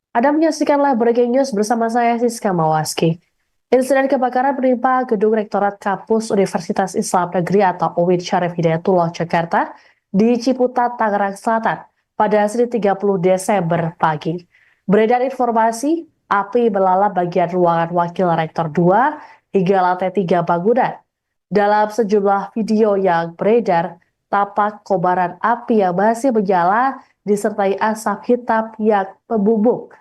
Anda menyaksikan live breaking news bersama saya Siska Mawaski. Insiden kebakaran menimpa gedung Rektorat Kampus Universitas Islam Negeri atau UIN Syarif Hidayatullah Jakarta di Ciputat, Tangerang Selatan pada Senin 30 Desember pagi. Beredar informasi, api melalap bagian ruangan Wakil Rektor 2 hingga lantai 3 bangunan. Dalam sejumlah video yang beredar, tampak kobaran api yang masih menyala disertai asap hitam yang membumbung.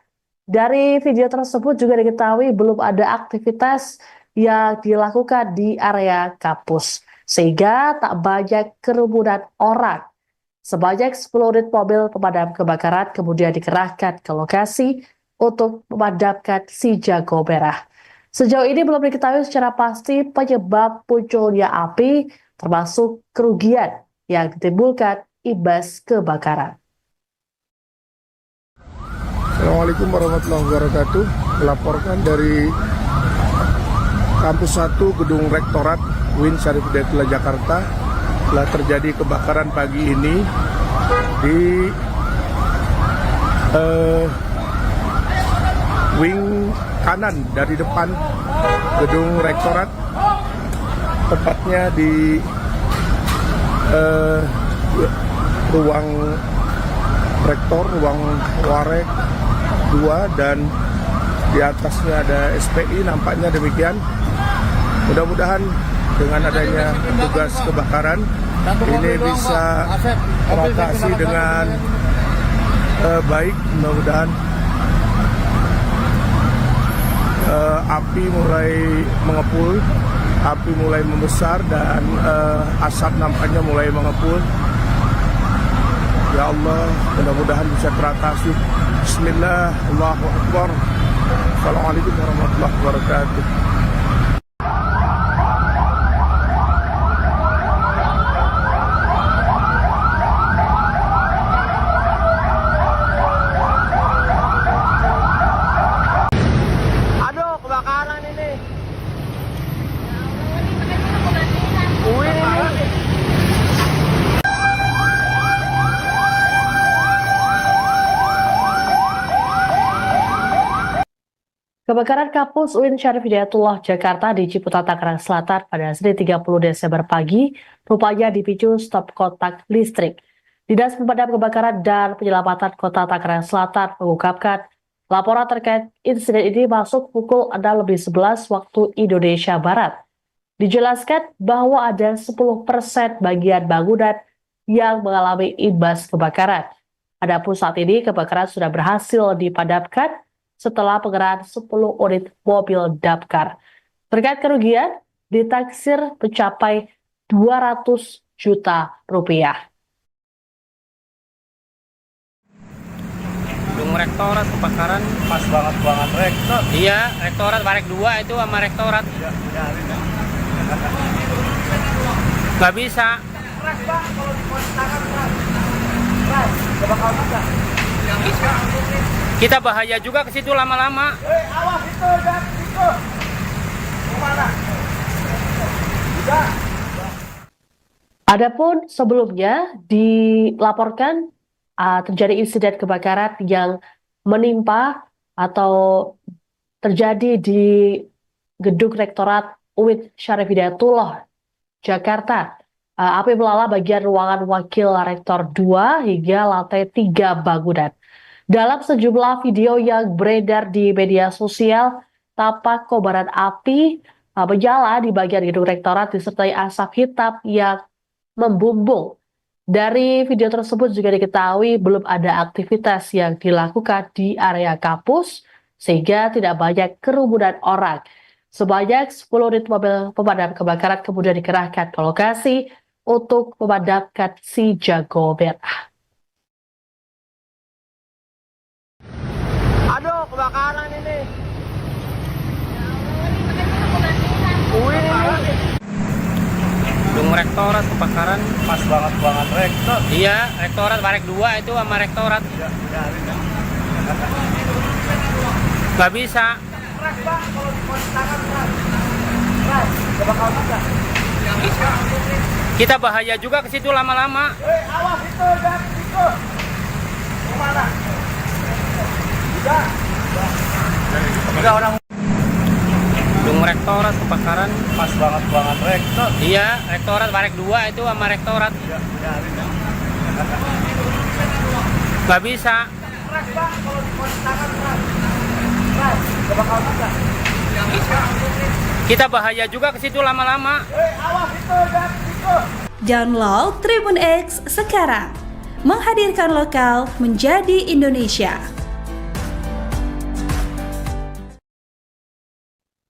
Dari video tersebut juga diketahui belum ada aktivitas yang dilakukan di area kampus, sehingga tak banyak kerumunan orang. Sebanyak 10 unit mobil pemadam kebakaran kemudian dikerahkan ke lokasi untuk memadamkan si jago merah. Sejauh ini belum diketahui secara pasti penyebab munculnya api, termasuk kerugian yang ditimbulkan imbas kebakaran. Assalamualaikum warahmatullahi wabarakatuh. Melaporkan dari Kampus 1 Gedung Rektorat UIN Syarif Hidayatullah Jakarta telah terjadi kebakaran pagi ini di wing kanan dari depan Gedung Rektorat, tepatnya di ruang rektor, ruang warek 2, dan di atasnya ada SPI, nampaknya demikian. Mudah-mudahan dengan adanya petugas kebakaran ini bisa teratasi dengan baik. Mudah-mudahan api mulai mengepul, api mulai membesar, dan asap nampaknya mulai mengepul. Ya Allah, mudah-mudahan bisa teratasi. Bismillah, Allahu Akbar. Assalamualaikum warahmatullahi wabarakatuh. Aduh, kebakaran ini. Kebakaran kampus UIN Syarif Hidayatullah Jakarta di Ciputat, Tangerang Selatan pada Senin 30 Desember pagi rupanya dipicu stop kontak listrik. Dinas Pemadam Kebakaran dan Penyelamatan Kota Tangerang Selatan mengungkapkan laporan terkait insiden ini masuk pukul 6.11 waktu Indonesia Barat. Dijelaskan bahwa ada 10% bagian bangunan yang mengalami imbas kebakaran. Adapun saat ini kebakaran sudah berhasil dipadamkan setelah pengerahan 10 unit mobil damkar. Terkait kerugian, ditaksir mencapai 200 juta rupiah. Gedung rektorat kebakaran. Pas banget rektor. Iya, rektorat Warek 2 itu sama rektorat. Gak bisa. Kita bahaya juga ke situ lama-lama. Awas itu, dan itu. Kemana? Adapun sebelumnya dilaporkan terjadi insiden kebakaran yang menimpa atau terjadi di gedung Rektorat UIN Syarif Hidayatullah Jakarta. Api melalap bagian ruangan Wakil Rektor 2 hingga lantai 3 bangunan. Dalam sejumlah video yang beredar di media sosial, tampak kobaran api menyala di bagian gedung rektorat disertai asap hitam yang membumbung. Dari video tersebut juga diketahui belum ada aktivitas yang dilakukan di area kampus, sehingga tidak banyak kerumunan orang. Sebanyak 10 unit mobil pemadam kebakaran kemudian dikerahkan ke lokasi untuk memadamkan si jago merah. Aduh, kebakaran ini. Gedung rektorat kebakaran. Pas banget rektor. Iya, rektorat Warek 2 itu sama rektorat. Gak bisa. Kita bahaya juga ke situ lama-lama. Awas itu, dan itu. Kemana? Gedung rektorat kebakaran. Pas banget rektor. Iya, rektorat Barek 2 itu sama rektorat. Nggak bisa. Kita bahaya juga ke situ lama-lama. Download Tribun X sekarang. Menghadirkan lokal menjadi Indonesia.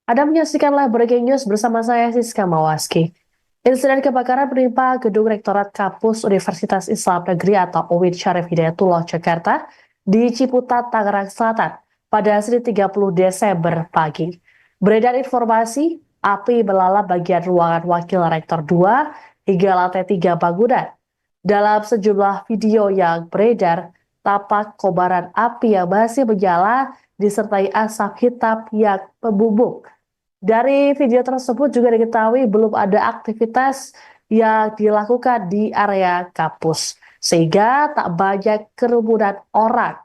Anda menyaksikan live breaking news bersama saya Siska Mawaski. Insiden kebakaran menimpa gedung Rektorat Kampus Universitas Islam Negeri atau UIN Syarif Hidayatullah Jakarta di Ciputat, Tangerang Selatan pada Senin 30 Desember pagi. Beredar informasi, api melalap bagian ruangan Wakil Rektor 2 hingga lantai 3 bangunan. Dalam sejumlah video yang beredar, tampak kobaran api yang masih menyala disertai asap hitam yang membumbung. Dari video tersebut juga diketahui belum ada aktivitas yang dilakukan di area kampus, sehingga tak banyak kerumunan orang.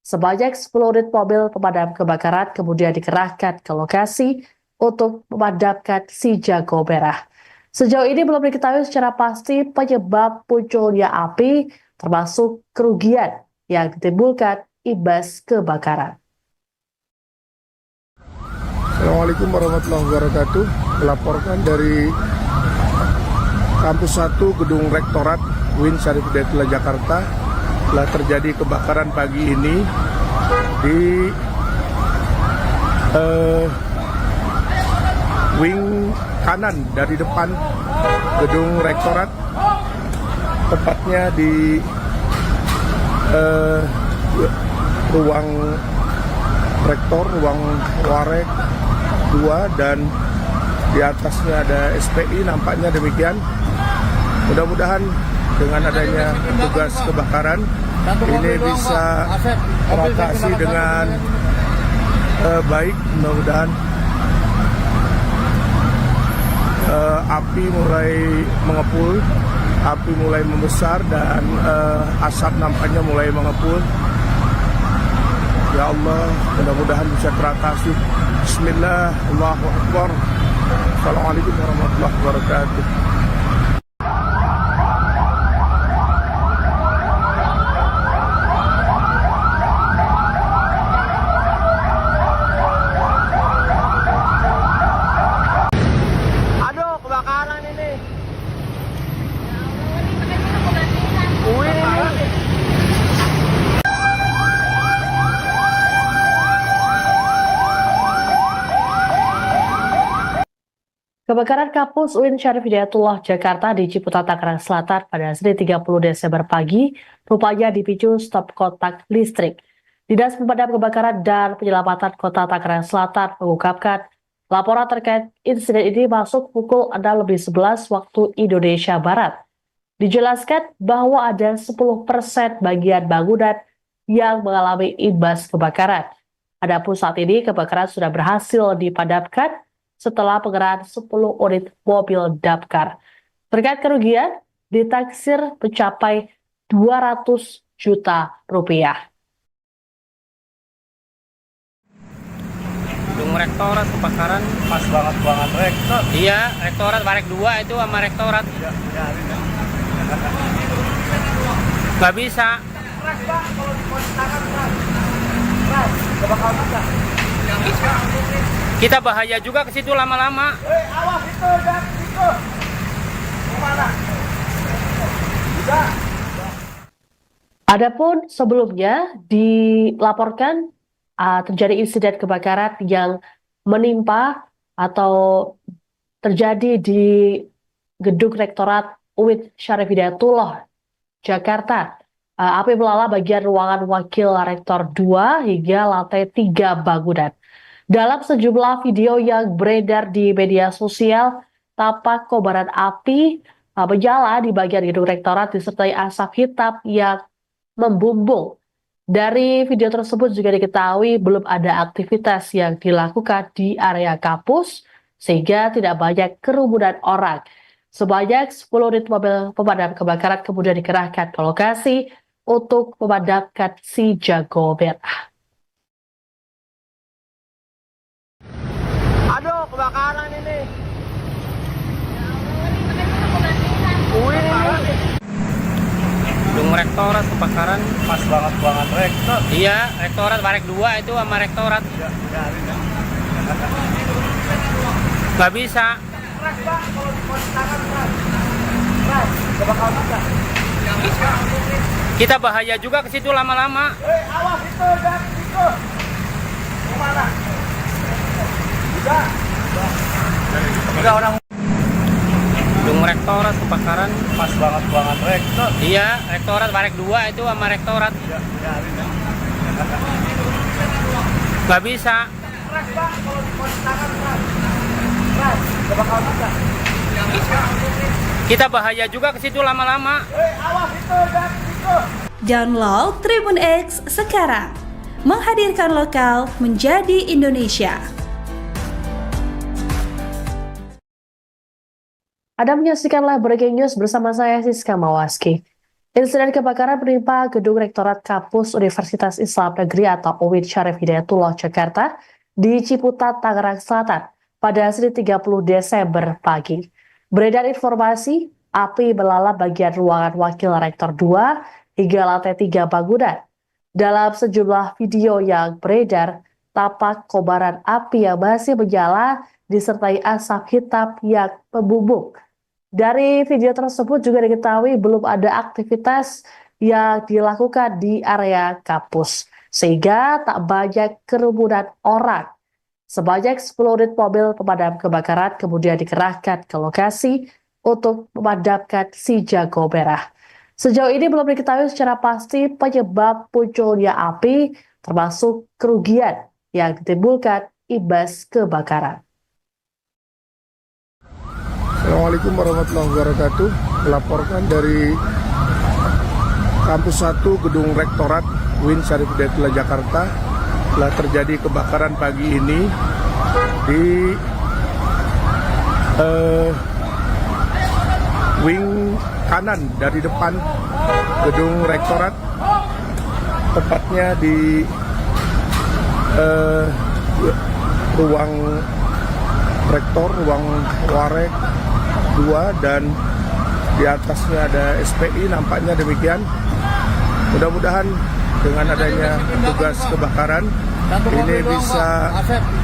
Sebanyak 10 unit mobil pemadam kebakaran kemudian dikerahkan ke lokasi untuk memadamkan si jago merah. Sejauh ini belum diketahui secara pasti penyebab munculnya api, termasuk kerugian yang ditimbulkan imbas kebakaran. Assalamualaikum warahmatullahi wabarakatuh. Melaporkan dari Kampus 1 Gedung Rektorat UIN Syarif Hidayatullah Jakarta telah terjadi kebakaran pagi ini di wing kanan dari depan Gedung Rektorat, tepatnya di ruang rektor, ruang warek 2, dan di atasnya ada SPI, nampaknya demikian. Mudah-mudahan dengan adanya tugas kebakaran ini bisa teratasi dengan baik. Mudah-mudahan api mulai mengepul, api mulai membesar, dan asap nampaknya mulai mengepul. Ya Allah, mudah-mudahan bisa teratasi. Bismillah, Allahu Akbar. Assalamualaikum warahmatullahi wabarakatuh. Aduh, kebakaran ini. Kebakaran kampus UIN Syarif Hidayatullah Jakarta di Ciputat, Tangerang Selatan pada Senin 30 Desember pagi rupanya dipicu stop kontak listrik. Dinas Pemadam Kebakaran dan Penyelamatan Kota Tangerang Selatan mengungkapkan laporan terkait insiden ini masuk pukul 6:11 waktu Indonesia Barat. Dijelaskan bahwa ada 10% bagian bangunan yang mengalami imbas kebakaran. Adapun saat ini kebakaran sudah berhasil dipadamkan setelah pengerahan 10 unit mobil damkar. Terkait kerugian, ditaksir mencapai 200 juta rupiah. Gedung rektorat kebakaran. Pas banget rektor. Iya, rektorat Barek 2 itu sama rektorat. Nggak bisa. Kita bahaya juga ke situ lama-lama. Adapun sebelumnya dilaporkan terjadi insiden kebakaran yang menimpa atau terjadi di Gedung Rektorat UIN Syarif Hidayatullah Jakarta. Api melalap bagian ruangan Wakil Rektor 2 hingga lantai 3 bangunan. Dalam sejumlah video yang beredar di media sosial, tampak kobaran api menyala di bagian gedung rektorat disertai asap hitam yang membumbung. Dari video tersebut juga diketahui belum ada aktivitas yang dilakukan di area kampus, sehingga tidak banyak kerumunan orang. Sebanyak 10 unit mobil pemadam kebakaran kemudian dikerahkan ke lokasi untuk memadamkan si jago merah. kebakaran ini. Gedung rektorat kebakaran. Pas banget rektor. Iya, rektorat Barek 2 itu sama rektorat. Nggak bisa. Kita bahaya juga ke situ lama-lama. Awas itu, dan itu. Kemana? Udah orang Gedung rektorat kebakaran. pas banget rektor. Iya, rektorat Barek 2 itu sama rektorat. Nggak bisa. Kita bahaya juga ke situ lama-lama. Awas itu, dan itu. Download Tribun X sekarang. Menghadirkan lokal menjadi Indonesia. Anda menyaksikan live breaking news bersama saya Siska Mawaski. Insiden kebakaran menimpa gedung Rektorat Kampus Universitas Islam Negeri atau UIN Syarif Hidayatullah Jakarta di Ciputat, Tangerang Selatan pada Senin 30 Desember pagi. Beredar informasi, api melalap bagian ruangan Wakil Rektor 2 hingga lantai 3 bangunan. Dalam sejumlah video yang beredar, tampak kobaran api yang masih menyala disertai asap hitam yang membumbung. Dari video tersebut juga diketahui belum ada aktivitas yang dilakukan di area kampus, sehingga tak banyak kerumunan orang. Sebanyak 10 unit mobil pemadam kebakaran kemudian dikerahkan ke lokasi untuk memadamkan si jago merah. Sejauh ini belum diketahui secara pasti penyebab munculnya api, termasuk kerugian yang ditimbulkan imbas kebakaran. Assalamualaikum warahmatullahi wabarakatuh. Melaporkan dari Kampus 1 Gedung Rektorat UIN Syarif Hidayatullah Jakarta telah terjadi kebakaran pagi ini di wing kanan dari depan Gedung Rektorat, tepatnya di ruang rektor, ruang warek 2, dan di atasnya ada SPI, nampaknya demikian. Mudah-mudahan dengan adanya tugas kebakaran ini bisa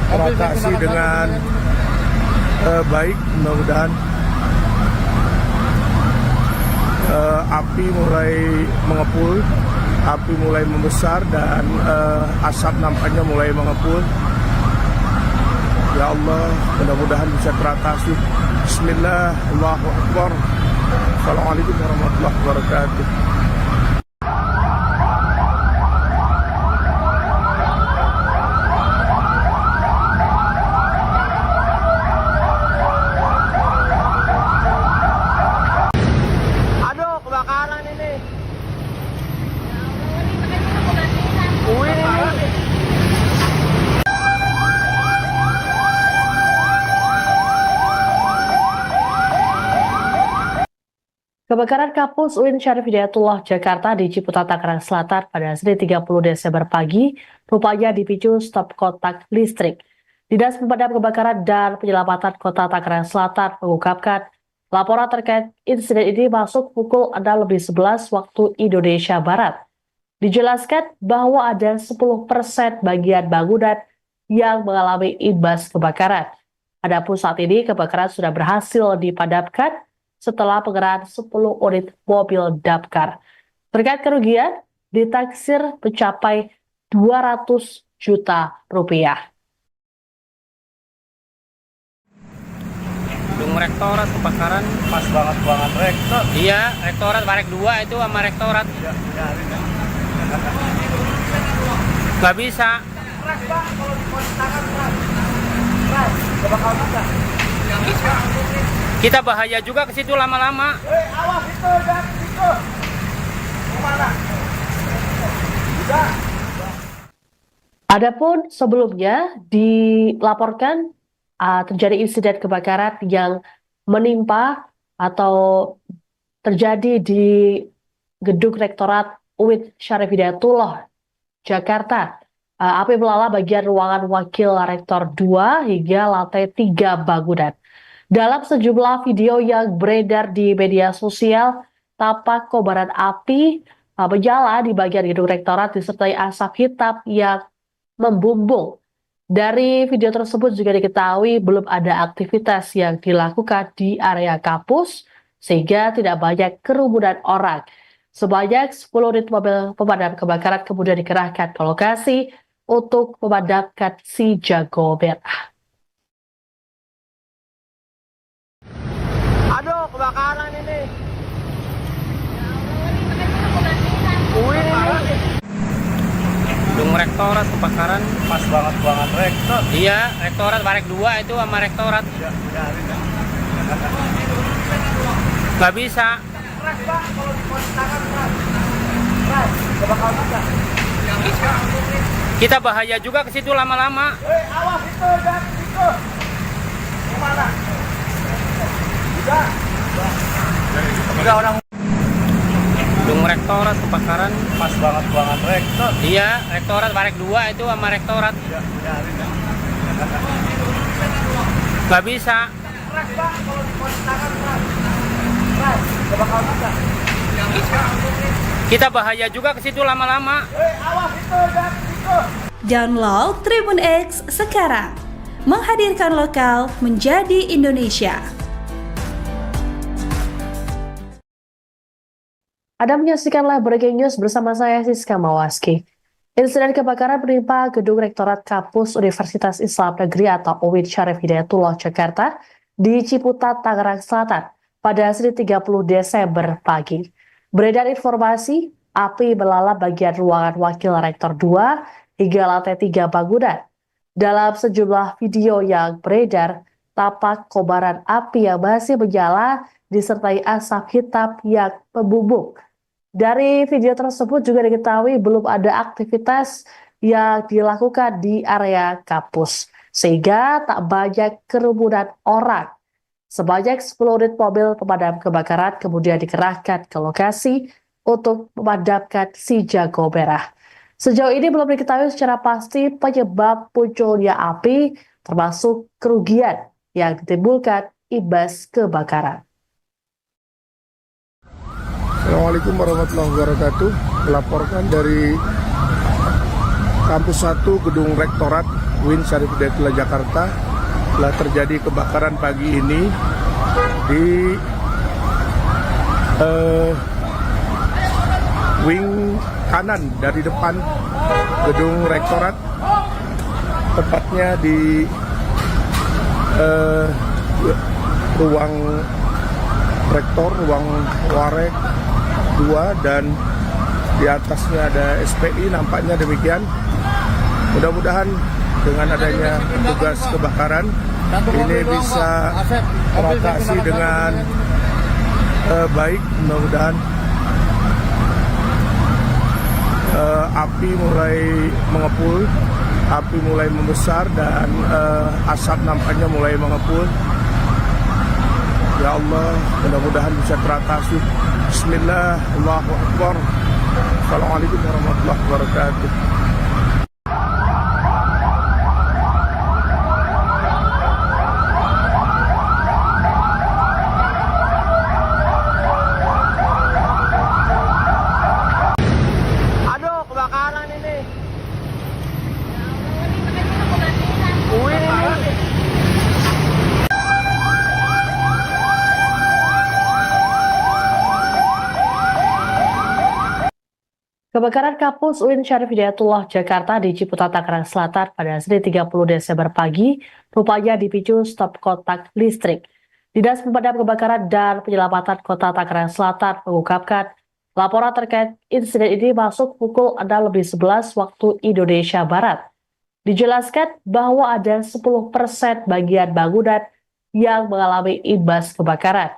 teratasi dengan baik. Mudah-mudahan api mulai mengepul, api mulai membesar, dan asap nampaknya mulai mengepul. Ya Allah, mudah-mudahan bisa teratasi. Bismillah, Allahu Akbar. Assalamualaikum warahmatullahi wabarakatuh. Aduh, kebakaran ini. Kebakaran kampus UIN Syarif Hidayatullah Jakarta di Ciputat, Tangerang Selatan pada Senin 30 Desember pagi rupanya dipicu stop kontak listrik. Dinas Pemadam Kebakaran dan Penyelamatan Kota Tangerang Selatan mengungkapkan laporan terkait insiden ini masuk pukul 6:11 waktu Indonesia Barat. Dijelaskan bahwa ada 10% bagian bangunan yang mengalami imbas kebakaran. Adapun saat ini kebakaran sudah berhasil dipadamkan setelah pengerahan 10 unit mobil damkar. Terkait kerugian, ditaksir mencapai 200 juta rupiah. Gedung rektorat kebakaran. Pas banget rektor. Iya, rektorat Barek 2 itu sama rektorat. Nggak bisa. Kita bahaya juga ke situ lama-lama. Awas itu, dan itu. Kemana? Adapun sebelumnya dilaporkan terjadi insiden kebakaran yang menimpa atau terjadi di Gedung Rektorat UIN Syarif Hidayatullah Jakarta Api melalap bagian ruangan Wakil Rektor 2 hingga lantai 3 bangunan. Dalam sejumlah video yang beredar di media sosial, tampak kobaran api menyala di bagian gedung rektorat disertai asap hitam yang membumbung. Dari video tersebut juga diketahui belum ada aktivitas yang dilakukan di area kampus sehingga tidak banyak kerumunan orang. Sebanyak 10 unit mobil pemadam kebakaran kemudian dikerahkan ke lokasi untuk memadamkan si jago merah. Aduh, kebakaran ini. Gedung rektorat kebakaran. Pas banget ruangan rektor. Iya, rektorat Barek 2 itu sama rektorat. Nggak bisa. Kita bahaya juga ke situ lama-lama. Awas itu, dan itu. Gimana? Udah orang. Gedung rektorat kebakaran. Pas banget ruangan rektor. Iya, rektorat Barek 2 itu sama rektorat. Nggak bisa. Kita bahaya juga ke situ lama-lama. Awas itu, dan itu. Download Tribun X sekarang. Menghadirkan lokal menjadi Indonesia. Anda menyaksikan live breaking news bersama saya Siska Mawaski. Insiden kebakaran menimpa gedung Rektorat Kampus Universitas Islam Negeri atau UIN Syarif Hidayatullah Jakarta di Ciputat, Tangerang Selatan pada Senin 30 Desember pagi. Beredar informasi, api melalap bagian ruangan Wakil Rektor 2 hingga lantai 3 bangunan. Dalam sejumlah video yang beredar, tampak kobaran api yang masih menyala disertai asap hitam yang membumbung. Dari video tersebut juga diketahui belum ada aktivitas yang dilakukan di area kampus, sehingga tak banyak kerumunan orang. Sebanyak 10 unit mobil pemadam kebakaran kemudian dikerahkan ke lokasi untuk memadamkan si jago merah. Sejauh ini belum diketahui secara pasti penyebab munculnya api, termasuk kerugian yang ditimbulkan imbas kebakaran. Assalamualaikum warahmatullahi wabarakatuh. Melaporkan dari Kampus 1 Gedung Rektorat UIN Syarif Hidayatullah Jakarta telah terjadi kebakaran pagi ini di wing kanan dari depan Gedung Rektorat, tepatnya di ruang rektor, ruang warek 2, dan di atasnya ada SPI, nampaknya demikian. Mudah-mudahan dengan adanya tugas kebakaran ini bisa teratasi dengan baik. Mudah-mudahan api mulai mengepul, api mulai membesar, dan asap nampaknya mulai mengepul. Ya Allah, mudah-mudahan bisa teratasi. Bismillah, Allahu Akbar. Assalamualaikum warahmatullahi wabarakatuh. Aduh, kebakaran ini. Kebakaran kampus UIN Syarif Hidayatullah Jakarta di Ciputat, Tangerang Selatan pada Senin 30 Desember pagi rupanya dipicu stop kontak listrik. Dinas Pemadam Kebakaran dan Penyelamatan Kota Tangerang Selatan mengungkapkan laporan terkait insiden ini masuk pukul 6:11 waktu Indonesia Barat. Dijelaskan bahwa ada 10% bagian bangunan yang mengalami imbas kebakaran.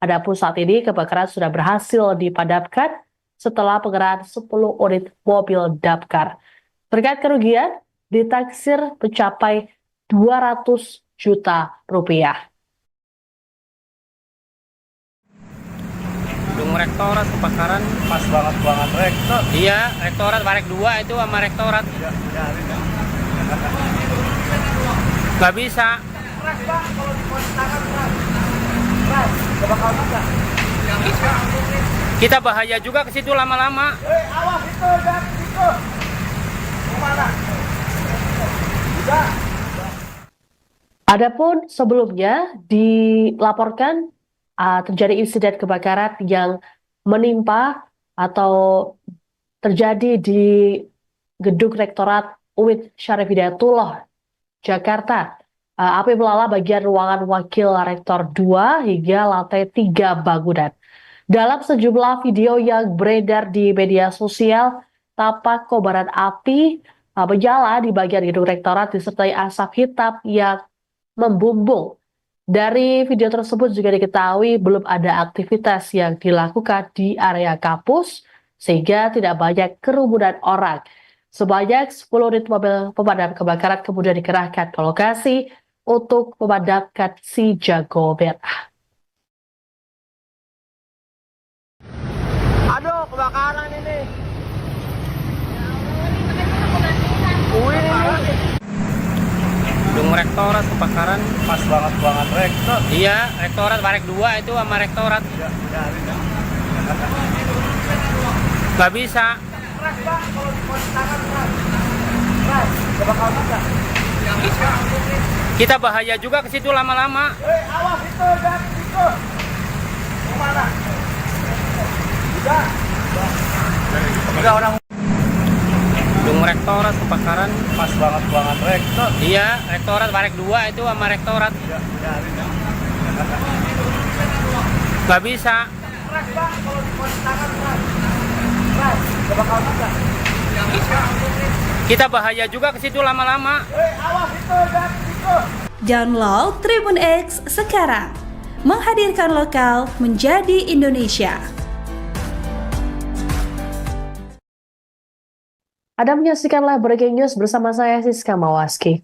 Adapun saat ini kebakaran sudah berhasil dipadamkan setelah pengerahan 10 unit mobil damkar. Terkait kerugian ditaksir mencapai 200 juta rupiah. Gedung Gedung rektorat kebakaran. Pas banget rektor. Iya, rektorat Barek 2 itu sama rektorat. Nggak bisa. Keras Pak, kalau di tangan keras. Keras, gak bakal bisa. Kita bahaya juga ke situ lama-lama. Awas itu, dan itu. Kemana? Udah. Adapun sebelumnya dilaporkan terjadi insiden kebakaran yang menimpa atau terjadi di Gedung Rektorat UIN Syarif Hidayatullah, Jakarta. Api melalap bagian ruangan Wakil Rektor 2 hingga lantai 3 bangunan. Dalam sejumlah video yang beredar di media sosial, tampak kobaran api menyala di bagian gedung rektorat disertai asap hitam yang membumbung. Dari video tersebut juga diketahui belum ada aktivitas yang dilakukan di area kampus sehingga tidak banyak kerumunan orang. Sebanyak 10 unit mobil pemadam kebakaran kemudian dikerahkan ke lokasi untuk memadamkan si jago merah. Aduh, kebakaran ini. Gedung rektorat kebakaran. Pas banget rektor. Iya, rektorat Barek 2 itu sama rektorat. Nggak bisa. Keras Pak, kalau di tangan keras. Keras, gak bakal bisa. Kita bahaya juga ke situ lama-lama. Awas itu, dan itu. Kemana? Udah orang. Gedung rektorat kebakaran. Pas banget rektor. Iya, rektorat Barek 2 itu sama rektorat. Nggak bisa. Keras Pak, kalau di tangan keras. Keras, gak bakal bisa. Kita bahaya juga ke situ lama-lama. Awas itu, dan itu. Download Tribun X sekarang. Menghadirkan lokal menjadi Indonesia. Anda menyaksikan live breaking news bersama saya Siska Mawaski.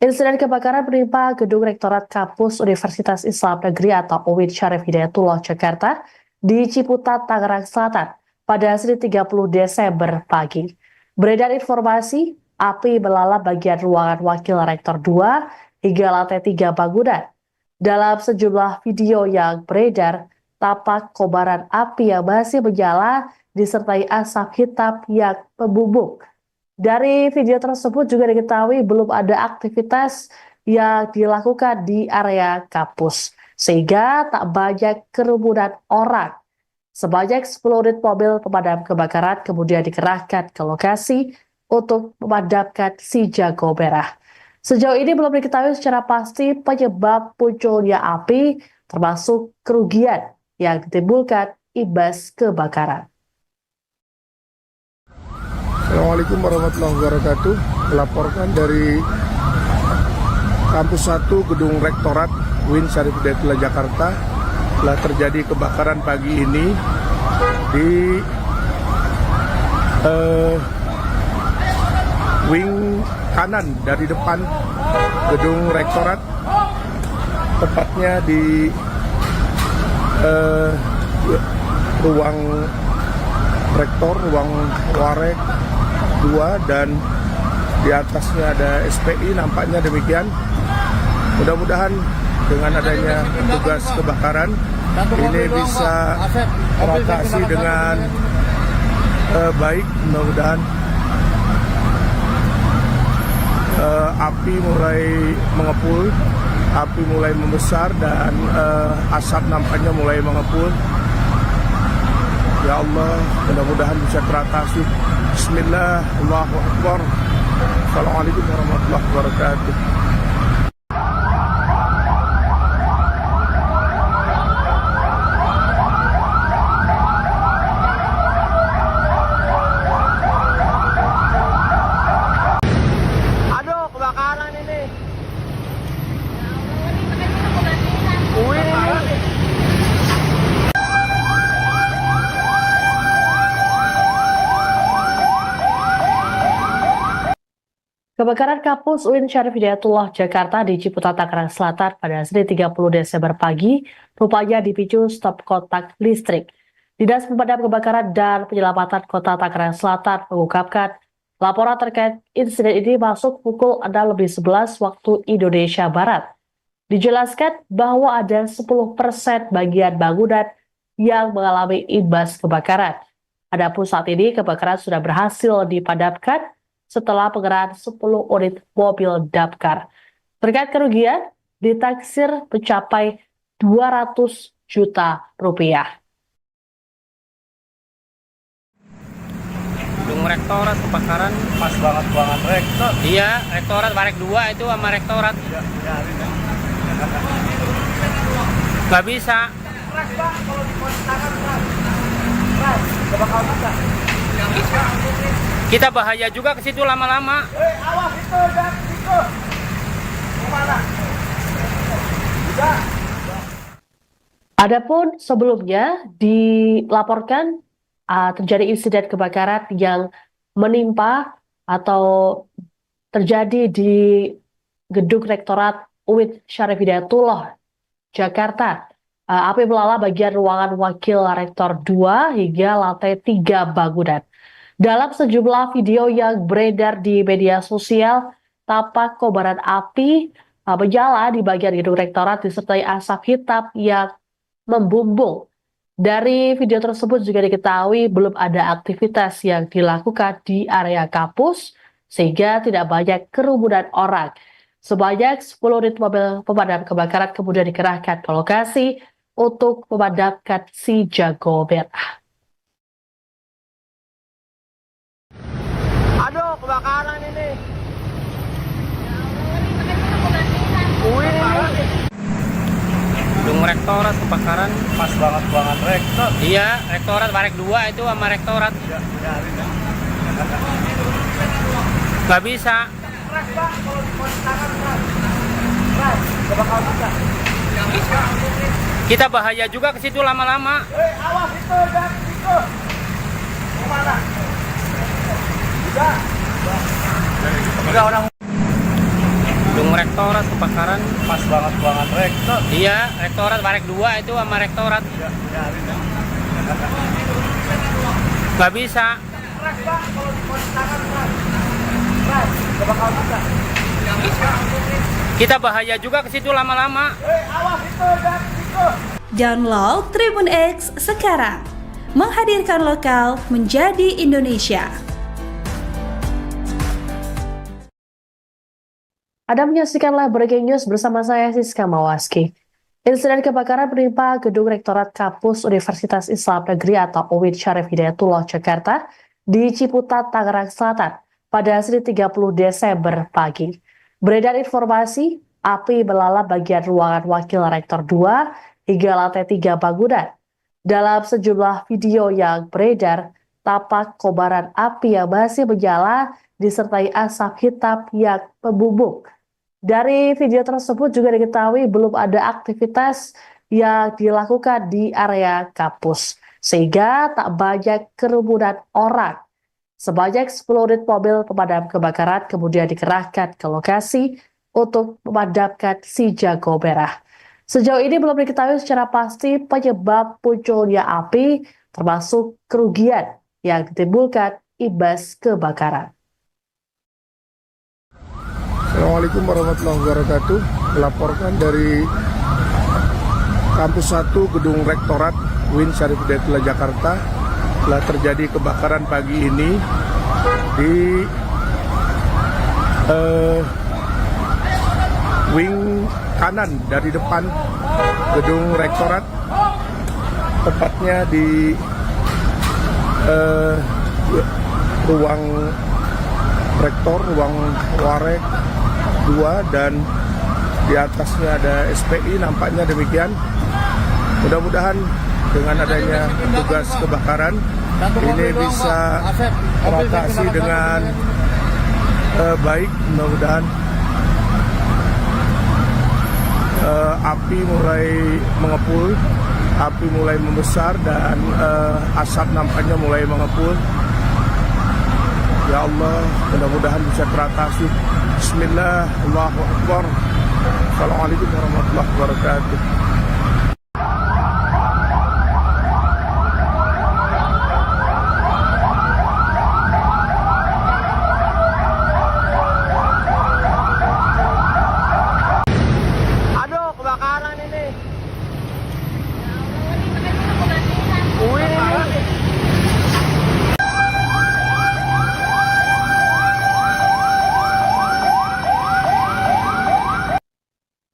Insiden kebakaran menimpa Gedung Rektorat Kampus Universitas Islam Negeri atau UIN Syarif Hidayatullah, Jakarta di Ciputat, Tangerang Selatan pada Senin 30 Desember pagi. Beredar informasi, api melalap bagian ruangan Wakil Rektor 2 hingga lantai 3 bangunan. Dalam sejumlah video yang beredar, tampak kobaran api yang masih menyala disertai asap hitam yang membumbung. Dari video tersebut juga diketahui belum ada aktivitas yang dilakukan di area kampus, sehingga tak banyak kerumunan orang. Sebanyak 10 unit mobil pemadam kebakaran kemudian dikerahkan ke lokasi untuk memadamkan si jago merah. Sejauh ini belum diketahui secara pasti penyebab munculnya api, termasuk kerugian yang ditimbulkan imbas kebakaran. Assalamualaikum warahmatullahi wabarakatuh. Melaporkan dari Kampus 1 Gedung Rektorat UIN Syarif Hidayatullah, Jakarta. Telah terjadi kebakaran pagi ini di wing kanan dari depan Gedung Rektorat, tepatnya di ruang rektor, ruang warek 2, dan di atasnya ada SPI, nampaknya demikian. Mudah-mudahan dengan adanya tugas kebakaran ini bisa teratasi dengan baik. Mudah-mudahan api mulai mengepul, api mulai membesar, dan asap nampaknya mulai mengepul. Ya Allah, mudah-mudahan bisa teratasi. Bismillah, Allahu Akbar. Assalamualaikum warahmatullahi wabarakatuh. Aduh, kebakaran ini. Kebakaran kampus UIN Syarif Hidayatullah, Jakarta di Ciputat, Tangerang Selatan pada Senin 30 Desember pagi rupanya dipicu stop kontak listrik. Dinas Pemadam Kebakaran dan Penyelamatan Kota Tangerang Selatan mengungkapkan laporan terkait insiden ini masuk pukul 6:11 waktu Indonesia Barat. Dijelaskan bahwa ada 10% bagian bangunan yang mengalami imbas kebakaran. Adapun saat ini kebakaran sudah berhasil dipadamkan setelah pengerahan 10 unit mobil damkar. Terkait kerugian ditaksir mencapai 200 juta rupiah. Gedung rektorat kebakaran. Pas banget rektor. Iya, rektorat Barek 2 itu sama rektorat. Nggak bisa. Keras Pak, kalau di tangan keras. Keras, gak bakal bisa. Kita bahaya juga ke situ lama-lama. Awas itu, dan itu. Kemana? Udah. Adapun sebelumnya dilaporkan terjadi insiden kebakaran yang menimpa atau terjadi di gedung rektorat UIN Syarif Hidayatullah, Jakarta. Api melalap bagian ruangan wakil rektor 2 hingga lantai 3 bangunan. Dalam sejumlah video yang beredar di media sosial, tampak kobaran api menyala di bagian gedung rektorat disertai asap hitam yang membumbung. Dari video tersebut juga diketahui belum ada aktivitas yang dilakukan di area kampus sehingga tidak banyak kerumunan orang. Sebanyak 10 unit mobil pemadam kebakaran kemudian dikerahkan ke lokasi untuk memadamkan si jago merah. Aduh, kebakaran ini. Gedung rektorat kebakaran. Pas banget rektor. Iya, rektorat Barek 2 itu sama rektorat. Nggak bisa. Keras Pak, kalau di tangan keras. Keras, gak bakal bisa. Kita bahaya juga ke situ lama-lama. Awas itu, dan itu. Kemana? Udah orang. Gedung rektorat kebakaran. Pas banget rektor. Iya, rektorat Barek 2 itu sama rektorat. Nggak bisa. Keras Pak, kalau di tangan keras. Keras, gak bakal bisa. Kita bahaya juga ke situ lama-lama. Awas itu, dan itu. Download Tribun X sekarang. Menghadirkan lokal menjadi Indonesia. Anda menyaksikan live breaking news bersama saya Siska Mawaski. Insiden kebakaran menimpa gedung rektorat kampus Universitas Islam Negeri atau UIN Syarif Hidayatullah Jakarta di Ciputat, Tangerang Selatan pada Senin 30 Desember pagi. Beredar informasi, api melalap bagian ruangan wakil rektor 2 hingga lantai 3 bangunan. Dalam sejumlah video yang beredar, tampak kobaran api yang masih menyala disertai asap hitam yang membumbung. Dari video tersebut juga diketahui belum ada aktivitas yang dilakukan di area kampus, sehingga tak banyak kerumunan orang. Sebanyak 10 unit mobil pemadam kebakaran kemudian dikerahkan ke lokasi untuk memadamkan si jago merah. Sejauh ini belum diketahui secara pasti penyebab munculnya api, termasuk kerugian yang ditimbulkan imbas kebakaran. Assalamualaikum warahmatullahi wabarakatuh. Melaporkan dari Kampus 1 Gedung Rektorat UIN Syarif Hidayatullah Jakarta telah terjadi kebakaran pagi ini di wing kanan dari depan Gedung Rektorat, tepatnya di ruang rektor, ruang warek 2, dan di atasnya ada SPI, nampaknya demikian. Mudah-mudahan dengan adanya tugas kebakaran ini bisa teratasi dengan baik. Mudah-mudahan api mulai mengepul, api mulai membesar, dan asap nampaknya mulai mengepul. Ya Allah, mudah-mudahan bisa teratasi. Bismillah, Allahu Akbar. Assalamualaikum warahmatullahi wabarakatuh.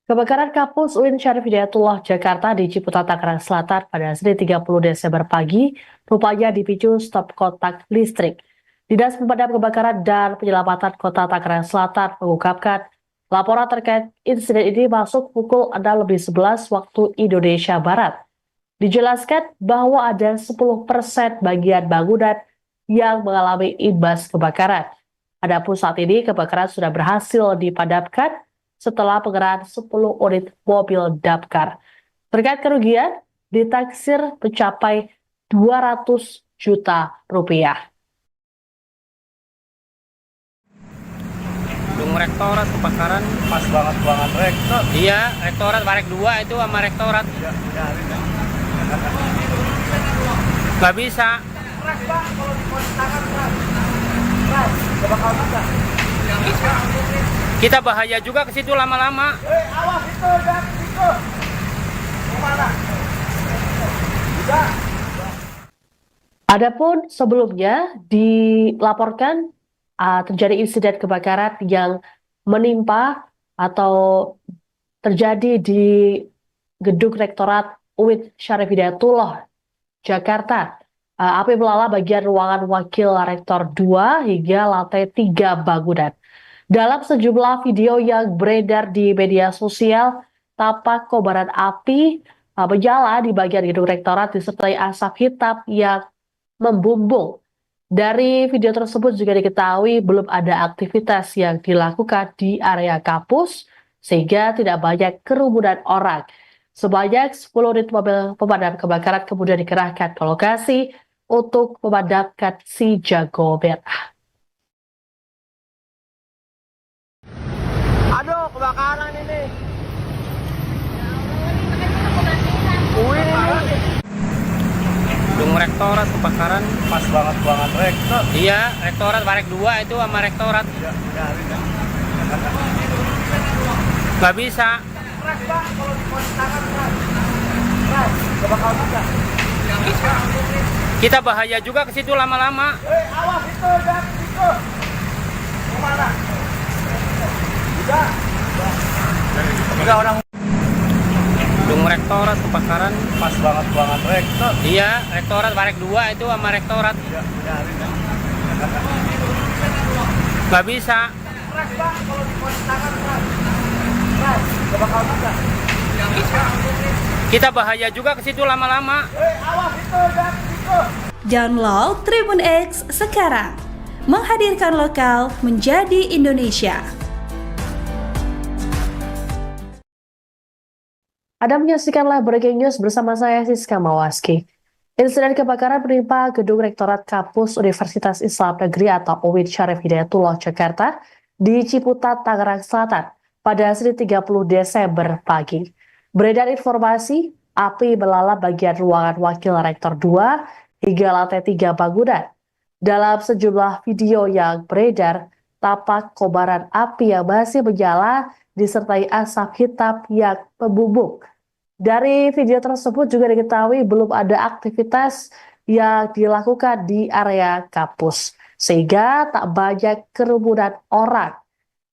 Kebakaran kampus UIN Syarif Hidayatullah Jakarta di Ciputat Tangerang Selatan pada Senin 30 Desember pagi rupanya dipicu stop kontak listrik. Dinas Pemadam Kebakaran dan Penyelamatan Kota Tangerang Selatan mengungkapkan laporan terkait insiden ini masuk pukul 6:11 waktu Indonesia Barat. Dijelaskan bahwa ada 10% bagian bangunan yang mengalami imbas kebakaran. Adapun saat ini kebakaran sudah berhasil dipadamkan setelah pengerahan 10 unit mobil damkar. Terkait kerugian ditaksir mencapai 200 juta rupiah. Gedung rektorat kebakaran. Pas banget rektor. Iya, rektorat Barek 2 itu sama rektorat. Nggak bisa. Keras Pak, kalau di posisi tangan keras. Keras, gak bakal bisa. Kita bahaya juga ke situ lama-lama. Awas itu, dan itu. Kemana? Bisa. Adapun sebelumnya dilaporkan terjadi insiden kebakaran yang menimpa atau terjadi di gedung rektorat UIN Syarif Hidayatullah Jakarta. Api melalap bagian ruangan wakil rektor 2 hingga lantai 3 bangunan. Dalam sejumlah video yang beredar di media sosial, tampak kobaran api menyala di bagian gedung rektorat disertai asap hitam yang membumbung. Dari video tersebut juga diketahui belum ada aktivitas yang dilakukan di area kampus sehingga tidak banyak kerumunan orang. Sebanyak 10 unit mobil pemadam kebakaran kemudian dikerahkan ke lokasi untuk memadamkan si jago merah. Aduh, kebakaran ini. Gedung rektorat kebakaran. Pas banget rektor. Iya, rektorat Barek 2 itu sama rektorat. Nggak bisa. Keras Pak, kalau di posisi tangan keras. Keras, gak bakal bisa. Kita bahaya juga ke situ lama-lama. Awas itu, dan itu. Kemana? Bisa. Tiga orang. Gedung rektorat kebakaran. Pas banget rektor. Iya, rektorat Barek 2 itu sama rektorat. Nggak bisa. Keras Pak, kalau di posisi tangan keras. Keras, gak bakal bisa. Kita bahaya juga ke situ lama-lama. Awas itu, dan itu. Download Tribun X sekarang. Menghadirkan lokal menjadi Indonesia. Anda menyaksikan live breaking news bersama saya Siska Mawaski. Insiden kebakaran menimpa gedung rektorat kampus Universitas Islam Negeri atau UIN Syarif Hidayatullah Jakarta di Ciputat, Tangerang Selatan pada Senin 30 Desember pagi. Beredar informasi, api melalap bagian ruangan wakil rektor 2 hingga lantai 3 bangunan. Dalam sejumlah video yang beredar, tampak kobaran api yang masih menyala disertai asap hitam yang membumbung. Dari video tersebut juga diketahui belum ada aktivitas yang dilakukan di area kampus, sehingga tak banyak kerumunan orang.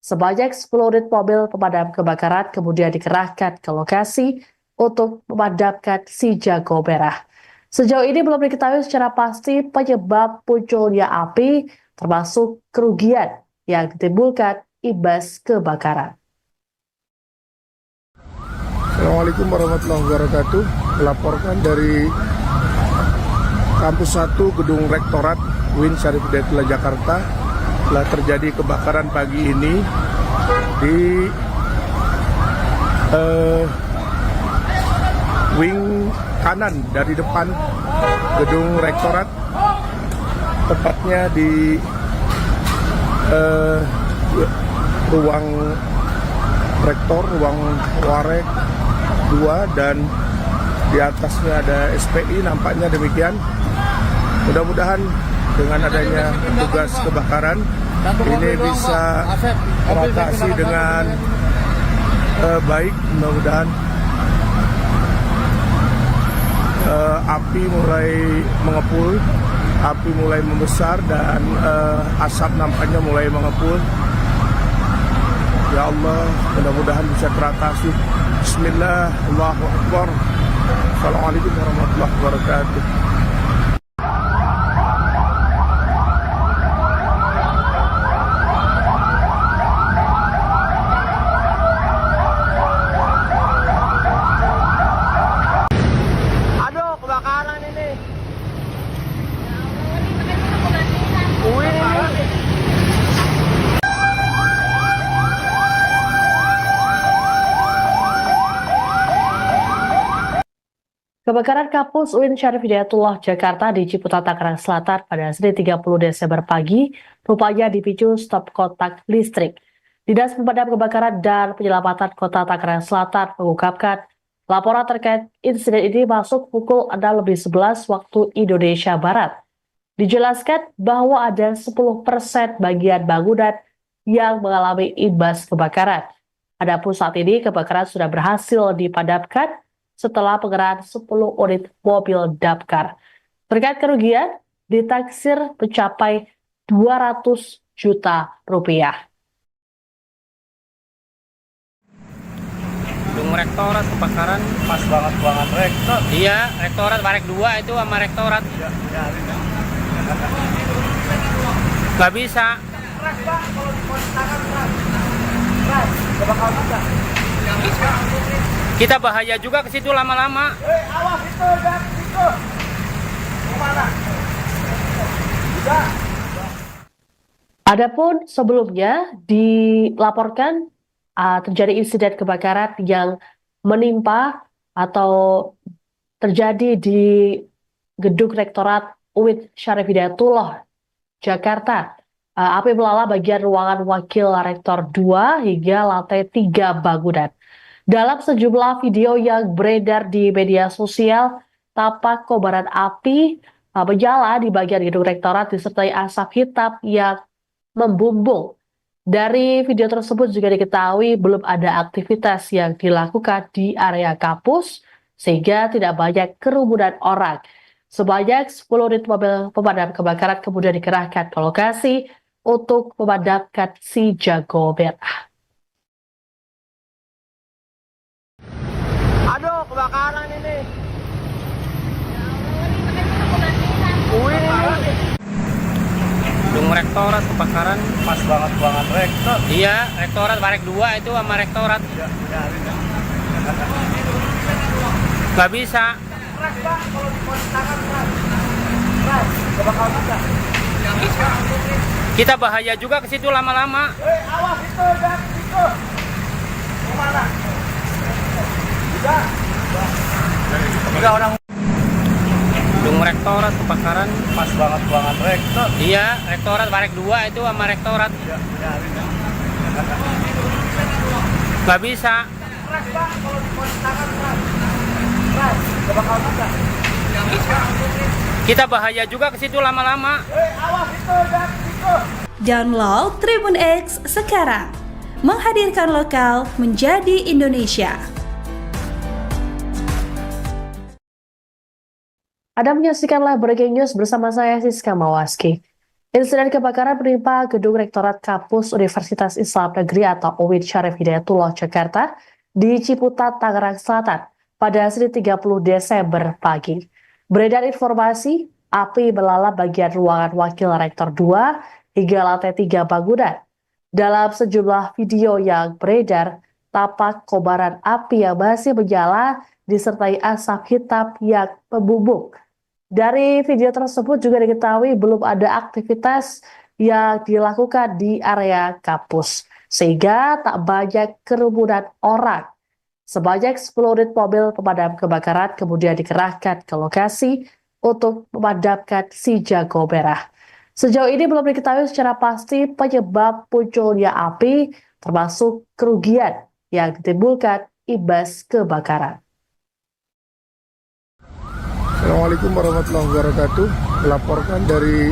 Sebanyak 10 unit mobil pemadam kebakaran kemudian dikerahkan ke lokasi untuk memadamkan si jago merah. Sejauh ini belum diketahui secara pasti penyebab munculnya api, termasuk kerugian yang ditimbulkan imbas kebakaran. Assalamualaikum warahmatullahi wabarakatuh. Melaporkan dari kampus 1 gedung rektorat UIN Syarif Hidayatullah Jakarta telah terjadi kebakaran pagi ini di wing kanan dari depan gedung rektorat, tepatnya di ruang rektor, ruang warek 2, dan di atasnya ada SPI, nampaknya demikian. Mudah-mudahan dengan adanya tugas kebakaran ini bisa teratasi dengan baik. Mudah-mudahan api mulai mengepul, api mulai membesar, dan asap nampaknya mulai mengepul. Ya Ya Allah, mudah-mudahan bisa teratasi. Bismillah, Allahu Akbar. Assalamualaikum warahmatullahi wabarakatuh. Aduh, kebakaran ini. Kebakaran kampus UIN Syarif Hidayatullah Jakarta di Ciputat Tangerang Selatan pada Senin 30 Desember pagi rupanya dipicu stop kontak listrik. Dinas Pemadam Kebakaran dan Penyelamatan Kota Tangerang Selatan mengungkapkan laporan terkait insiden ini masuk pukul 6:11 waktu Indonesia Barat. Dijelaskan bahwa ada 10% bagian bangunan yang mengalami imbas kebakaran. Adapun saat ini kebakaran sudah berhasil dipadamkan setelah pengerahan 10 unit mobil damkar. Terkait kerugian ditaksir mencapai 200 juta rupiah. Gedung rektorat kebakaran. Pas banget rektor. Iya, rektorat Barek 2 itu sama rektorat. Gak bisa. Keras Pak, kalau di pos tangan keras. Keras, gak bakal bisa. Kita bahaya juga ke situ lama-lama. Awas itu, dan itu. Kemana? Udah. Adapun sebelumnya dilaporkan terjadi insiden kebakaran yang menimpa atau terjadi di gedung rektorat UIN Syarif Hidayatullah Jakarta. Api melalap bagian ruangan wakil rektor 2 hingga lantai 3 bangunan. Dalam sejumlah video yang beredar di media sosial, tampak kobaran api menyala di bagian gedung rektorat disertai asap hitam yang membumbung. Dari video tersebut juga diketahui belum ada aktivitas yang dilakukan di area kampus, sehingga tidak banyak kerumunan orang. Sebanyak 10 unit mobil pemadam kebakaran kemudian dikerahkan ke lokasi untuk memadamkan si jago merah. Aduh, kebakaran ini. Gedung rektorat kebakaran. Pas banget rektor. Iya, rektorat Barek 2 itu sama rektorat. Gak bisa. Keras Pak, kalau di pos tangan keras. Keras, gak bakal bisa. Kita bahaya juga ke situ lama-lama. Awas itu, dan itu. Kemana? Udah orang. Gedung rektorat kebakaran. Pas banget rektor. Iya, rektorat Barek 2 itu sama rektorat. Gak bisa. Keras Pak, kalau di pos tangan keras. Keras, gak bakal bisa. Kita bahaya juga ke situ lama-lama. Awas itu, dan itu. Download Tribun X sekarang. Menghadirkan lokal menjadi Indonesia. Anda menyaksikan live breaking news bersama saya Siska Mawaski. Insiden kebakaran menimpa gedung rektorat kampus Universitas Islam Negeri atau UIN Syarif Hidayatullah Jakarta di Ciputat, Tangerang Selatan pada Senin 30 Desember pagi. Beredar informasi, api melalap bagian ruangan wakil rektor 2 hingga lantai 3 bangunan. Dalam sejumlah video yang beredar, tampak kobaran api yang masih menyala disertai asap hitam yang membumbung. Dari video tersebut juga diketahui belum ada aktivitas yang dilakukan di area kampus, sehingga tak banyak kerumunan orang. Sebanyak 10 unit mobil pemadam kebakaran kemudian dikerahkan ke lokasi untuk memadamkan si jago merah. Sejauh ini belum diketahui secara pasti penyebab munculnya api, termasuk kerugian yang ditimbulkan imbas kebakaran. Assalamualaikum warahmatullahi wabarakatuh. Melaporkan dari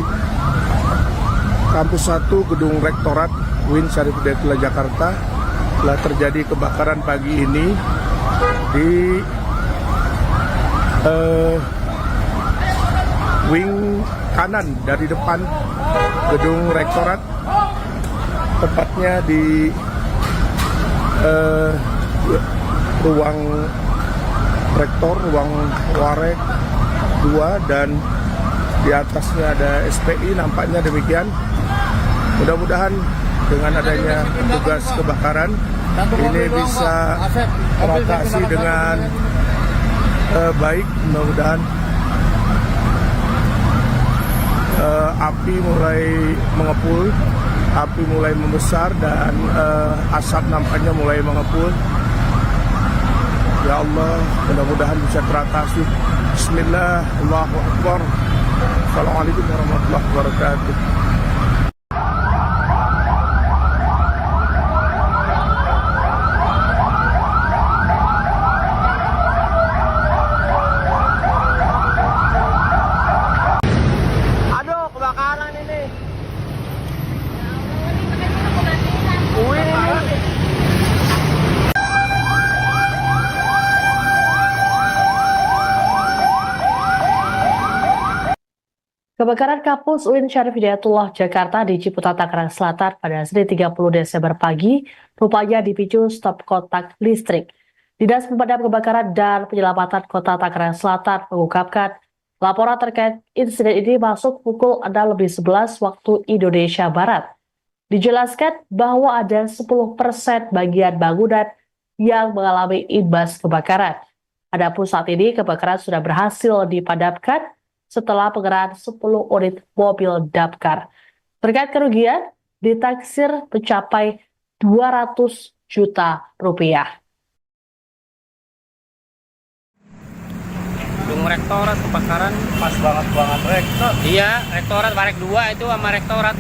Kampus 1 Gedung Rektorat UIN Syarif Hidayatullah Jakarta telah terjadi kebakaran pagi ini di wing kanan dari depan Gedung Rektorat, tepatnya di eh, ruang rektor, ruang warek 2, dan di atasnya ada SPI, nampaknya demikian. Mudah-mudahan dengan adanya petugas kebakaran ini bisa teratasi dengan baik. Mudah-mudahan api mulai mengepul, api mulai membesar, dan asap nampaknya mulai mengepul. Ya Allah, mudah-mudahan bisa teratasi. Bismillah, Allahu Akbar. Assalamualaikum warahmatullahi wabarakatuh. Aduh, kebakaran ini. Kebakaran kampus UIN Syarif Hidayatullah Jakarta di Ciputat Tangerang Selatan pada Senin 30 Desember pagi rupanya dipicu stop kontak listrik. Dinas Pemadam Kebakaran dan Penyelamatan Kota Tangerang Selatan mengungkapkan laporan terkait insiden ini masuk pukul 6:11 waktu Indonesia Barat. Dijelaskan bahwa ada 10% bagian bangunan yang mengalami imbas kebakaran. Adapun saat ini kebakaran sudah berhasil dipadamkan setelah pengerahan 10 unit mobil damkar. Terkait kerugian ditaksir mencapai 200 juta rupiah. Gedung rektorat kebakaran. Pas banget rektor. Iya, rektorat Warek 2 itu sama rektorat.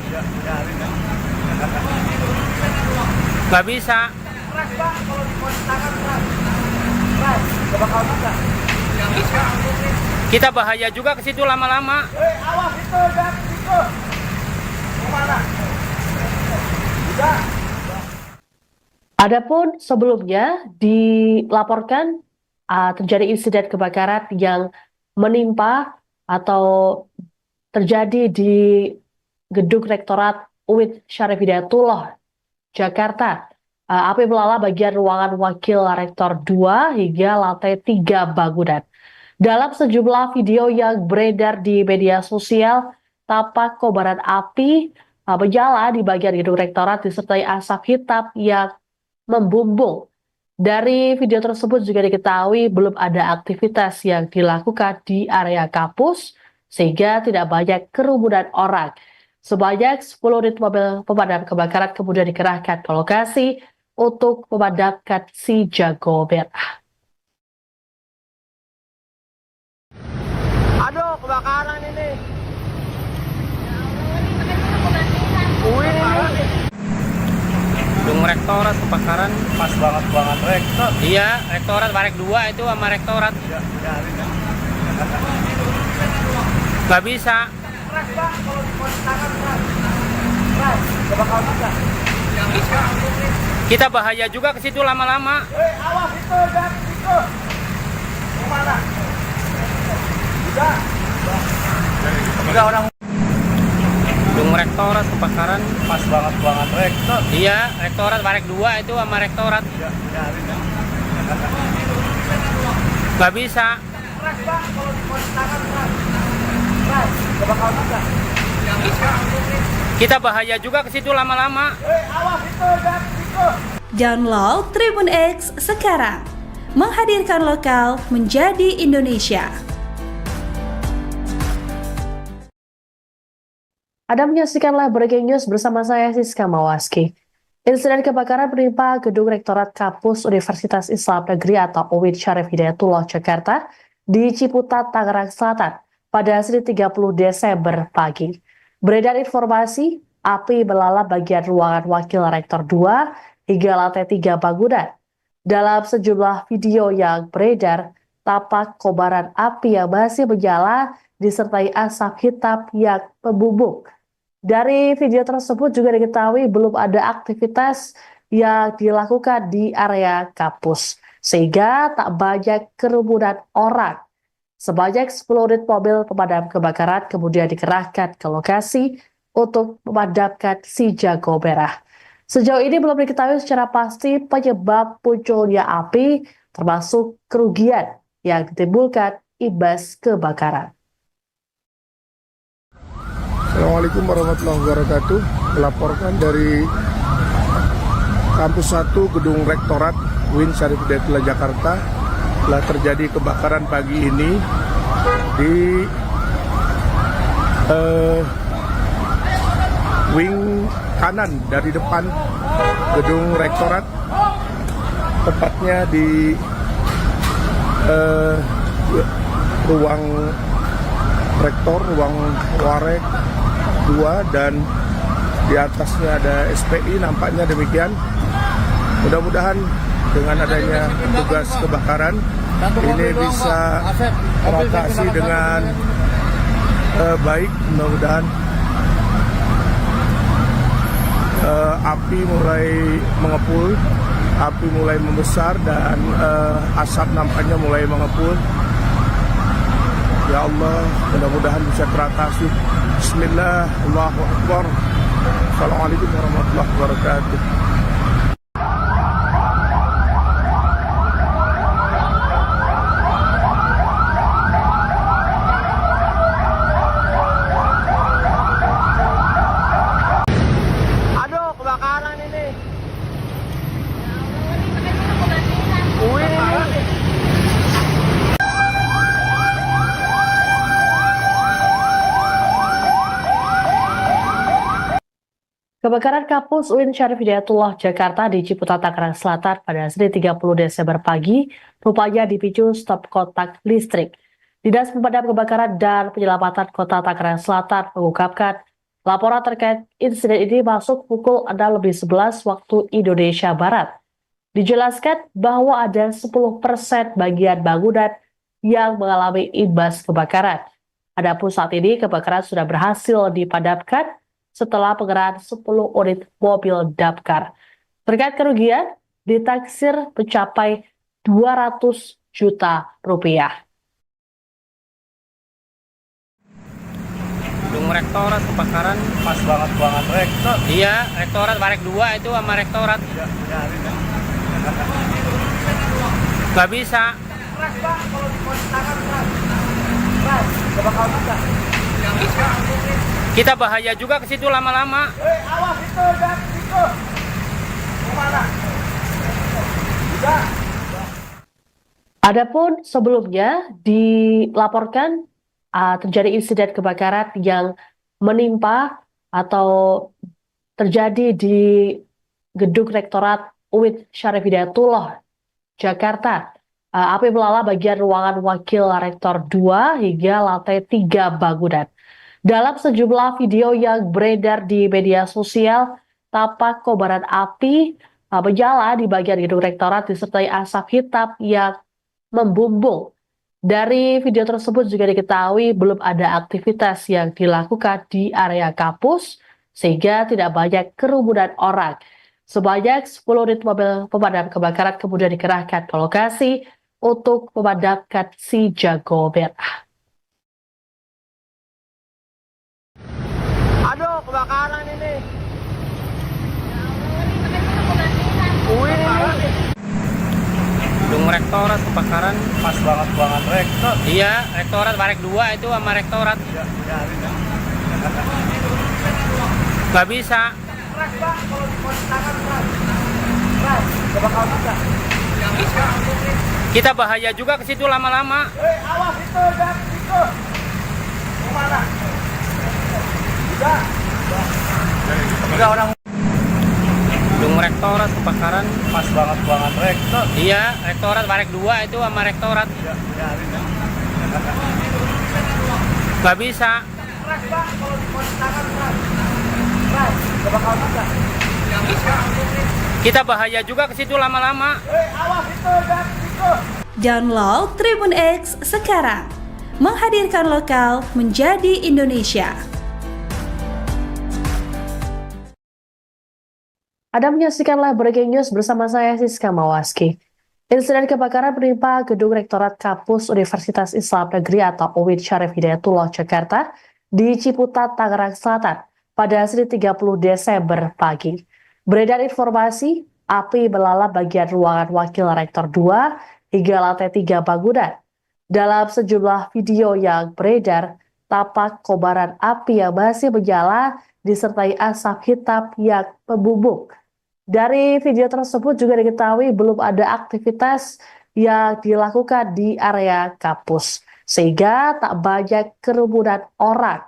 Nggak bisa. Keras Pak, kalau di tangan keras. Keras, gak bakal bisa. Kita bahaya juga ke situ lama-lama. Awas itu, jangan situ. Kemana? Udah. Adapun sebelumnya dilaporkan terjadi insiden kebakaran yang menimpa atau terjadi di gedung rektorat UIN Syarif Hidayatullah Jakarta. Api melalap bagian ruangan wakil rektor 2 hingga lantai 3 bangunan. Dalam sejumlah video yang beredar di media sosial, tampak kobaran api menyala di bagian gedung rektorat disertai asap hitam yang membumbung. Dari video tersebut juga diketahui belum ada aktivitas yang dilakukan di area kampus sehingga tidak banyak kerumunan orang. Sebanyak 10 unit mobil pemadam kebakaran kemudian dikerahkan ke lokasi untuk memadamkan si jago merah. Aduh, kebakaran ini. Gedung rektorat kebakaran. Pas banget rektor. Iya, rektorat Warek 2 itu sama rektorat. Nggak bisa. Keras Pak, kalau di tangan keras. Keras, gak bakal bisa. Kita bahaya juga ke situ lama-lama. Awas itu, jangan situ. Kemana? Udah orang. Gedung rektorat kebakaran. Pas banget rektor. Iya, rektorat Warek 2 itu sama rektorat. Nggak bisa. Keras Pak, kalau di tangan keras. Keras, gak bakal bisa. Kita bahaya juga ke situ lama-lama. Awas itu, jangan situ. Download Tribun X sekarang. Menghadirkan lokal menjadi Indonesia. Anda menyaksikan live breaking news bersama saya Siska Mawaski. Insiden kebakaran menimpa gedung rektorat kampus Universitas Islam Negeri atau UIN Syarif Hidayatullah Jakarta di Ciputat, Tangerang Selatan pada Senin 30 Desember pagi. Beredar informasi, api melalap bagian ruangan wakil rektor 2 hingga lantai 3 bangunan. Dalam sejumlah video yang beredar, tampak kobaran api yang masih menyala disertai asap hitam yang membumbung. Dari video tersebut juga diketahui belum ada aktivitas yang dilakukan di area kampus, sehingga tak banyak kerumunan orang. Sebanyak 10 unit mobil pemadam kebakaran kemudian dikerahkan ke lokasi untuk memadamkan si jago merah. Sejauh ini belum diketahui secara pasti penyebab munculnya api, termasuk kerugian yang ditimbulkan imbas kebakaran. Assalamualaikum warahmatullahi wabarakatuh. Melaporkan dari Kampus 1 Gedung Rektorat UIN Syarif Hidayatullah Jakarta telah terjadi kebakaran pagi ini di wing kanan dari depan Gedung Rektorat, tepatnya di ruang rektor, ruang warek 2, dan di atasnya ada SPI, nampaknya demikian. Mudah-mudahan dengan adanya tugas kebakaran ini bisa teratasi dengan baik. Mudah-mudahan api mulai mengepul, api mulai membesar, dan asap nampaknya mulai mengepul. Ya Allah, mudah-mudahan bisa teratasi. Bismillah, Allahu Akbar. Assalamualaikum warahmatullahi wabarakatuh. Aduh, kebakaran ini. Kebakaran kampus UIN Syarif Hidayatullah Jakarta di Ciputat, Tangerang Selatan pada Senin 30 Desember pagi rupanya dipicu stop kontak listrik. Dinas Pemadam Kebakaran dan Penyelamatan Kota Tangerang Selatan mengungkapkan laporan terkait insiden ini masuk pukul 6:11 waktu Indonesia Barat. Dijelaskan bahwa ada 10% bagian bangunan yang mengalami imbas kebakaran. Adapun saat ini kebakaran sudah berhasil dipadamkan setelah pengerahan 10 unit mobil damkar. Terkait kerugian ditaksir mencapai 200 juta rupiah. Gedung rektorat kebakaran. Pas banget rektor. Iya, rektorat Warek 2 itu sama rektorat. Gak bisa. Keras, Pak, kalau di posisi tangan keras. Keras, gak bakal bisa. Kita bahaya juga ke situ lama-lama. Awas itu, dan itu. Kemana? Udah. Adapun sebelumnya dilaporkan terjadi insiden kebakaran yang menimpa atau terjadi di Gedung Rektorat UIN Syarif Hidayatullah Jakarta. Api melalap bagian ruangan Wakil Rektor 2 hingga lantai 3 bangunan. Dalam sejumlah video yang beredar di media sosial, tampak kobaran api menyala di bagian gedung rektorat disertai asap hitam yang membumbung. Dari video tersebut juga diketahui belum ada aktivitas yang dilakukan di area kampus, sehingga tidak banyak kerumunan orang. Sebanyak 10 unit mobil pemadam kebakaran kemudian dikerahkan ke lokasi untuk memadamkan si jago merah. Aduh, kebakaran ini. Gedung rektorat kebakaran. Pas banget rektor. Iya, rektorat Warek 2 itu sama rektorat. Gak bisa. Keras, Pak, kalau di posisi tangan keras. Keras, gak bakal bisa. Kita bahaya juga ke situ lama-lama. Awas itu, dan itu. Kemana? Udah orang. Gedung rektorat kebakaran. Pas banget rektor. Iya, rektorat Warek 2 itu sama rektorat. Gak bisa. Keras, Pak, kalau di posisi tangan keras. Keras, gak bakal bisa. Kita bahaya juga ke situ lama-lama. Awas itu, dan itu. Download Tribun X sekarang. Menghadirkan lokal menjadi Indonesia. Anda menyaksikan live breaking news bersama saya Siska Mawaski. Insiden kebakaran menimpa Gedung Rektorat Kampus Universitas Islam Negeri atau UIN Syarif Hidayatullah Jakarta di Ciputat, Tangerang Selatan pada Senin 30 Desember pagi. Beredar informasi api melalap bagian ruangan Wakil Rektor 2 hingga lantai 3 bangunan. Dalam sejumlah video yang beredar, tampak kobaran api yang masih menyala disertai asap hitam yang membumbung. Dari video tersebut juga diketahui belum ada aktivitas yang dilakukan di area kampus, sehingga tak banyak kerumunan orang.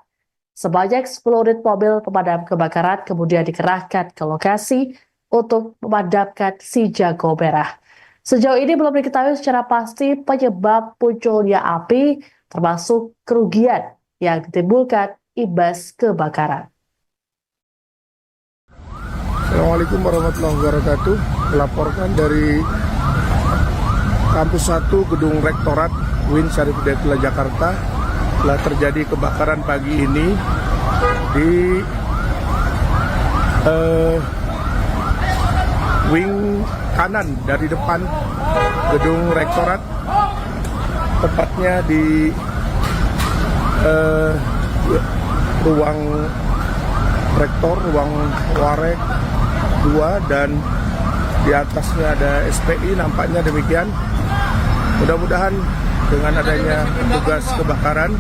Sebanyak 10 unit mobil pemadam kebakaran kemudian dikerahkan ke lokasi untuk memadamkan si jago merah. Sejauh ini belum diketahui secara pasti penyebab munculnya api, termasuk kerugian yang ditimbulkan imbas kebakaran. Assalamualaikum warahmatullahi wabarakatuh. Melaporkan dari Kampus 1 Gedung Rektorat UIN Syarif Hidayatullah Jakarta. Telah terjadi kebakaran pagi ini di wing kanan dari depan Gedung Rektorat, tepatnya di ruang rektor, ruang warek 2, dan di atasnya ada SPI, nampaknya demikian. Mudah-mudahan dengan adanya petugas kebakaran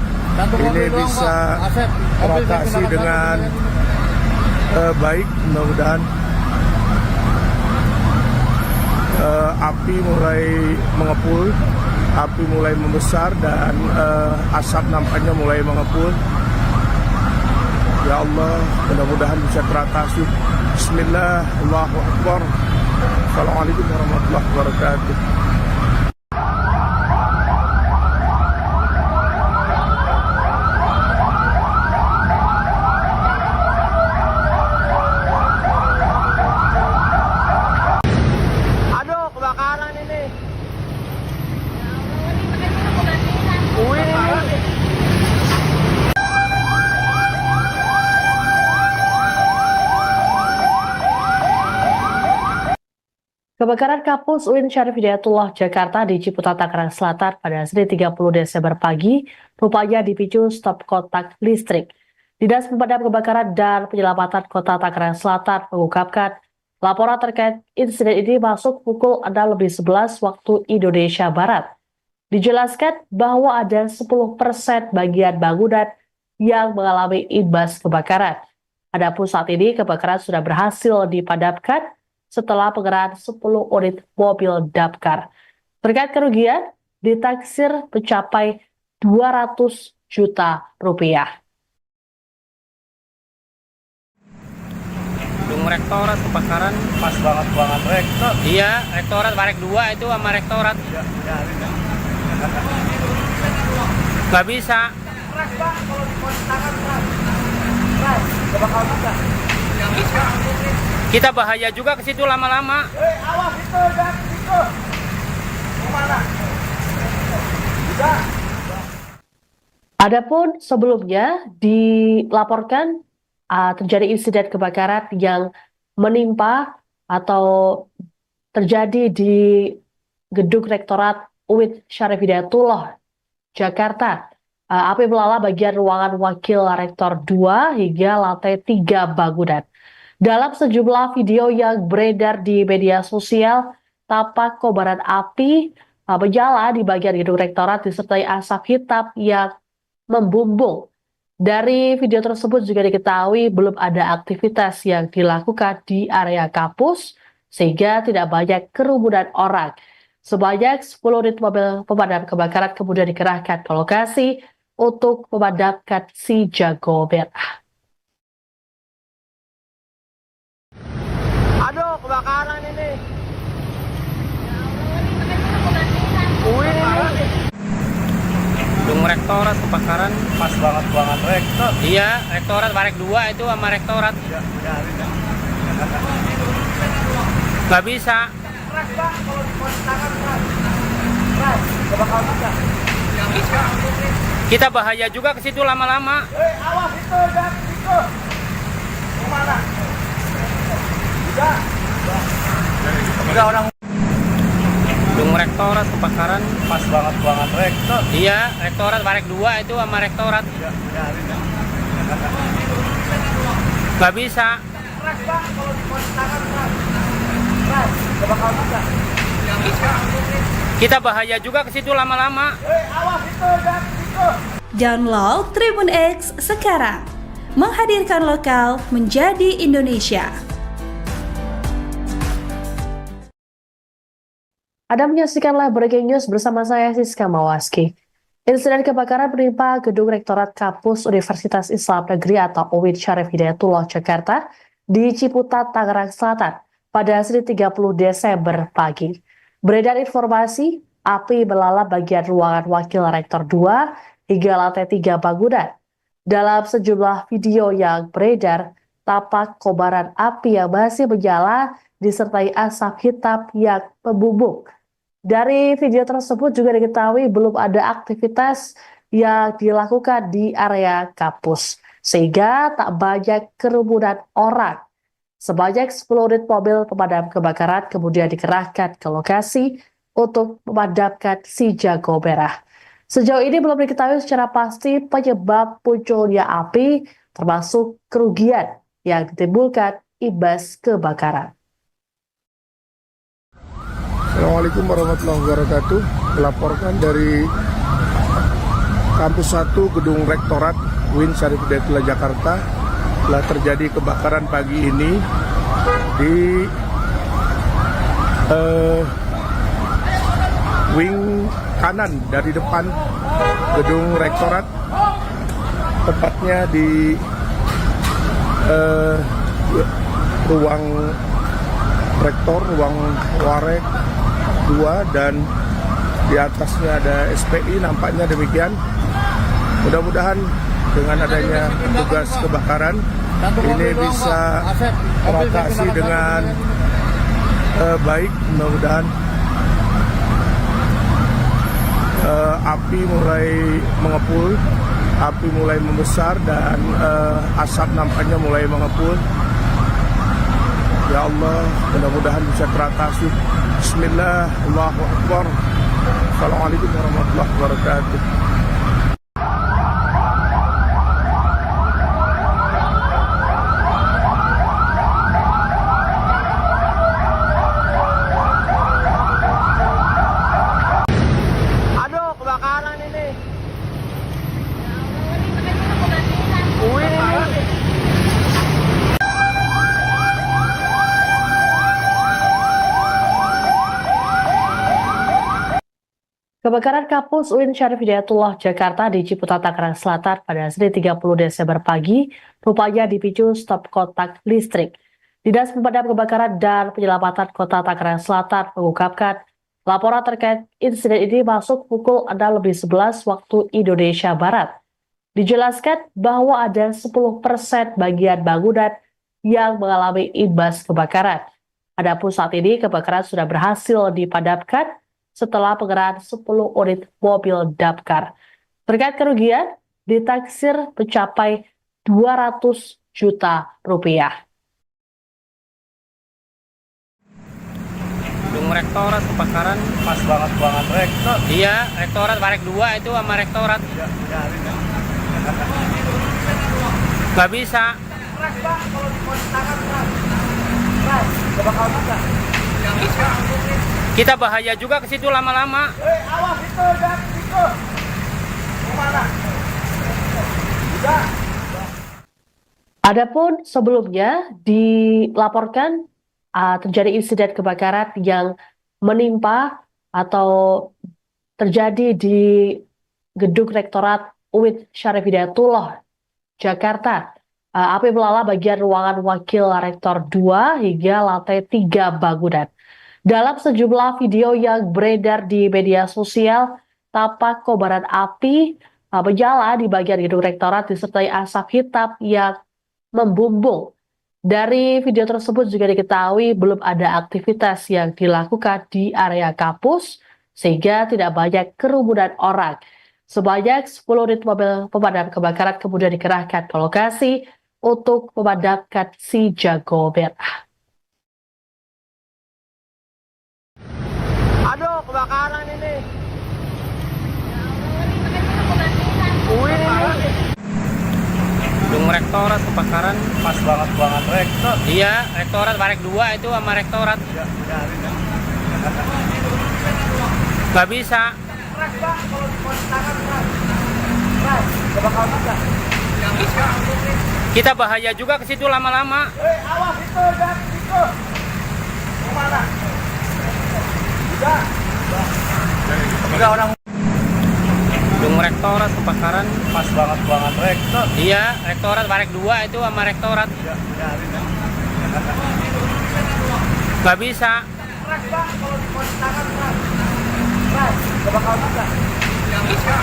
ini bisa teratasi dengan baik. Mudah-mudahan api mulai mengepul, api mulai membesar, dan asap nampaknya mulai mengepul. Ya Allah, mudah-mudahan bisa teratasi. Bismillah, Allahu Akbar. Assalamualaikum warahmatullahi wabarakatuh. Aduh, kebakaran ini. Kebakaran kampus UIN Syarif Hidayatullah Jakarta di Ciputat, Tangerang Selatan pada Senin 30 Desember pagi rupanya dipicu stop kontak listrik. Dinas Pemadam Kebakaran dan Penyelamatan Kota Tangerang Selatan mengungkapkan laporan terkait insiden ini masuk pukul 6:11 waktu Indonesia Barat. Dijelaskan bahwa ada 10% bagian bangunan yang mengalami imbas kebakaran. Adapun saat ini kebakaran sudah berhasil dipadamkan setelah pengerahan 10 unit mobil damkar. Terkait kerugian ditaksir mencapai 200 juta rupiah. Gedung rektorat kebakaran. Pas banget rektor. Iya, rektorat Warek 2 itu sama rektorat. Gak bisa. Keras Pak, kalau di tangan keras. Keras, gak bakal bisa. Kita bahaya juga ke situ lama-lama. Awas itu, dan itu. Kemana? Bisa. Adapun sebelumnya dilaporkan terjadi insiden kebakaran yang menimpa atau terjadi di Gedung Rektorat UIN Syarif Hidayatullah Jakarta. Api melalap bagian ruangan Wakil Rektor 2 hingga lantai 3 bangunan. Dalam sejumlah video yang beredar di media sosial, tampak kobaran api menyala di bagian gedung rektorat disertai asap hitam yang membumbung. Dari video tersebut juga diketahui belum ada aktivitas yang dilakukan di area kampus, sehingga tidak banyak kerumunan orang. Sebanyak 10 unit mobil pemadam kebakaran kemudian dikerahkan ke lokasi untuk memadamkan si jago merah. Aduh, kebakaran ini. Gedung rektorat kebakaran. Pas banget rektor. Iya, rektorat Warek 2 itu sama rektorat. Gak bisa. Keras Pak, kalau di tangan keras. Keras, gak bakal bisa. Kita bahaya juga ke situ lama-lama. Awas itu, dan itu. Kemana? Bisa. Udah orang. Gedung rektorat kebakaran. Pas banget rektor. Iya, rektorat Warek 2 itu sama rektorat. Gak bisa. keras Pak, kalau di posisi tangan keras. Keras, gak bakal bisa. Kita bahaya juga ke situ lama-lama. Awas itu, jangan itu. Download Tribun X sekarang. Menghadirkan lokal menjadi Indonesia. Anda menyaksikan live breaking news bersama saya Siska Mawaski. Insiden kebakaran menimpa gedung Rektorat Kampus Universitas Islam Negeri atau UIN Syarif Hidayatullah Jakarta di Ciputat, Tangerang Selatan pada Senin 30 Desember pagi. Beredar informasi, api melalap bagian ruangan Wakil Rektor 2 hingga lantai 3 bangunan. Dalam sejumlah video yang beredar, tampak kobaran api yang masih menyala disertai asap hitam yang membumbung. Dari video tersebut juga diketahui belum ada aktivitas yang dilakukan di area kampus, sehingga tak banyak kerumunan orang. Sebanyak 10 unit mobil pemadam kebakaran kemudian dikerahkan ke lokasi untuk memadamkan si jago merah. Sejauh ini belum diketahui secara pasti penyebab munculnya api, termasuk kerugian yang ditimbulkan imbas kebakaran. Assalamualaikum warahmatullahi wabarakatuh. Melaporkan dari Kampus 1 Gedung Rektorat UIN Syarif Hidayatullah Jakarta telah terjadi kebakaran pagi ini di wing kanan dari depan gedung rektorat, tepatnya di ruang rektor, ruang warek 2, dan di atasnya ada SPI, nampaknya demikian. Mudah-mudahan dengan adanya petugas kebakaran ini bisa teratasi dengan baik. Mudah-mudahan api mulai mengepul, api mulai membesar, dan asap nampaknya mulai mengepul. Ya Allah, mudah-mudahan bisa teratasi. Bismillah, Allahu Akbar. Assalamualaikum warahmatullahi wabarakatuh. Aduh, kebakaran ini. Kebakaran kampus UIN Syarif Hidayatullah Jakarta di Ciputat, Tangerang Selatan pada Senin 30 Desember pagi rupanya dipicu stop kontak listrik. Dinas Pemadam Kebakaran dan Penyelamatan Kota Tangerang Selatan mengungkapkan laporan terkait insiden ini masuk pukul 6:11 waktu Indonesia Barat. Dijelaskan bahwa ada 10% bagian bangunan yang mengalami imbas kebakaran. Adapun saat ini kebakaran sudah berhasil dipadamkan setelah pengerahan 10 unit mobil damkar. Terkait kerugian ditaksir mencapai 200 juta rupiah. Gedung rektorat kebakaran. Pas banget rektor. Iya, rektorat Warek 2 itu sama rektorat. Gak bisa. Keras Pak, kalau di posisi tangan keras. Keras, gak bakal bisa. Kita bahaya juga ke situ lama-lama. Awas itu, jangan itu. Kemana? Udah. Adapun sebelumnya dilaporkan terjadi insiden kebakaran yang menimpa atau terjadi di gedung Rektorat UIN Syarif Hidayatullah Jakarta. Api melalap bagian ruangan Wakil Rektor 2 hingga lantai 3 bangunan. Dalam sejumlah video yang beredar di media sosial, tampak kobaran api menyala di bagian gedung rektorat disertai asap hitam yang membumbung. Dari video tersebut juga diketahui belum ada aktivitas yang dilakukan di area kampus, sehingga tidak banyak kerumunan orang. Sebanyak 10 unit mobil pemadam kebakaran kemudian dikerahkan ke lokasi untuk memadamkan si jago merah. Aduh, kebakaran ini. Gedung rektorat kebakaran. Pas banget rektor. Iya, rektorat Barek 2 itu sama rektorat. Nggak bisa. Keras Pak, kalau di tangan keras. Keras, gak bakal bisa. Kita bahaya juga ke situ lama-lama. Awas itu, jangan situ. Kemana? Udah orang Gedung rektorat kebakaran. pas banget rektor. Iya, rektorat Barek 2 itu sama rektorat. Nggak bisa. Keras Pak, kalau di tangan keras. Keras, gak bakal bisa.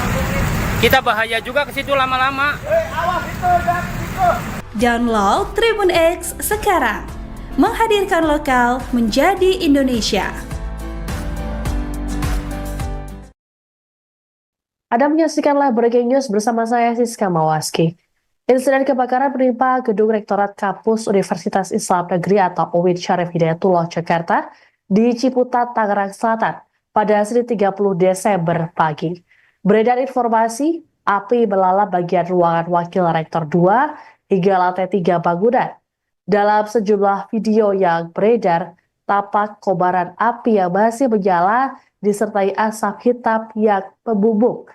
Kita bahaya juga ke situ lama-lama. Awas itu, jangan situ. Download Tribun X sekarang. Menghadirkan lokal menjadi Indonesia. Anda menyaksikan live breaking news bersama saya Siska Mawaski. Insiden kebakaran menimpa gedung Rektorat Kampus Universitas Islam Negeri atau UIN Syarif Hidayatullah Jakarta di Ciputat, Tangerang Selatan pada Senin 30 Desember pagi. Beredar informasi, api melalap bagian ruangan Wakil Rektor 2 hingga lantai 3 bangunan. Dalam sejumlah video yang beredar, tampak kobaran api yang masih menyala disertai asap hitam yang membumbung.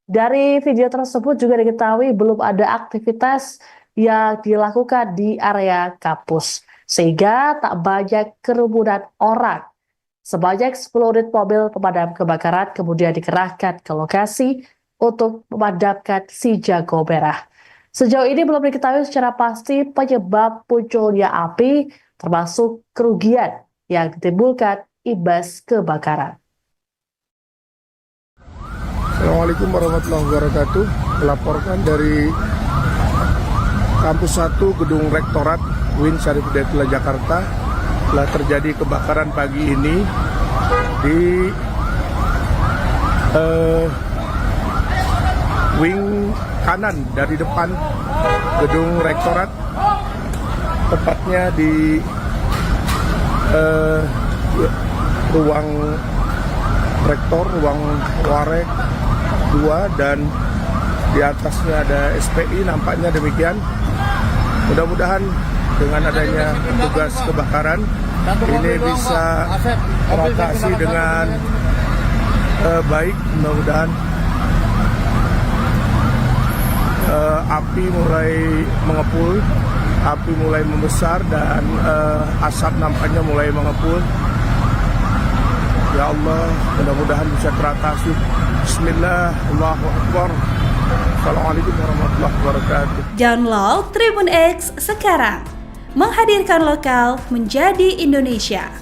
Dari video tersebut juga diketahui belum ada aktivitas yang dilakukan di area kampus, sehingga tak banyak kerumunan orang. Sebanyak 10 unit mobil pemadam kebakaran kemudian dikerahkan ke lokasi untuk memadamkan si jago merah. Sejauh ini belum diketahui secara pasti penyebab munculnya api, termasuk kerugian yang ditimbulkan imbas kebakaran. Assalamualaikum warahmatullahi wabarakatuh. Melaporkan dari Kampus 1 Gedung Rektorat UIN Syarif Hidayatullah Jakarta telah terjadi kebakaran pagi ini di wing kanan dari depan Gedung Rektorat, tepatnya di ruang rektor, ruang warek 2, dan di atasnya ada SPI, nampaknya demikian. Mudah-mudahan dengan adanya tugas kebakaran ini bisa teratasi dengan baik. Mudah-mudahan api mulai mengepul, api mulai membesar, dan asap nampaknya mulai mengepul. Ya Allah, mudah-mudahan bisa teratasi. Bismillah, Allahu Akbar. Assalamualaikum warahmatullahi wabarakatuh. Download Tribun X sekarang. Menghadirkan lokal menjadi Indonesia.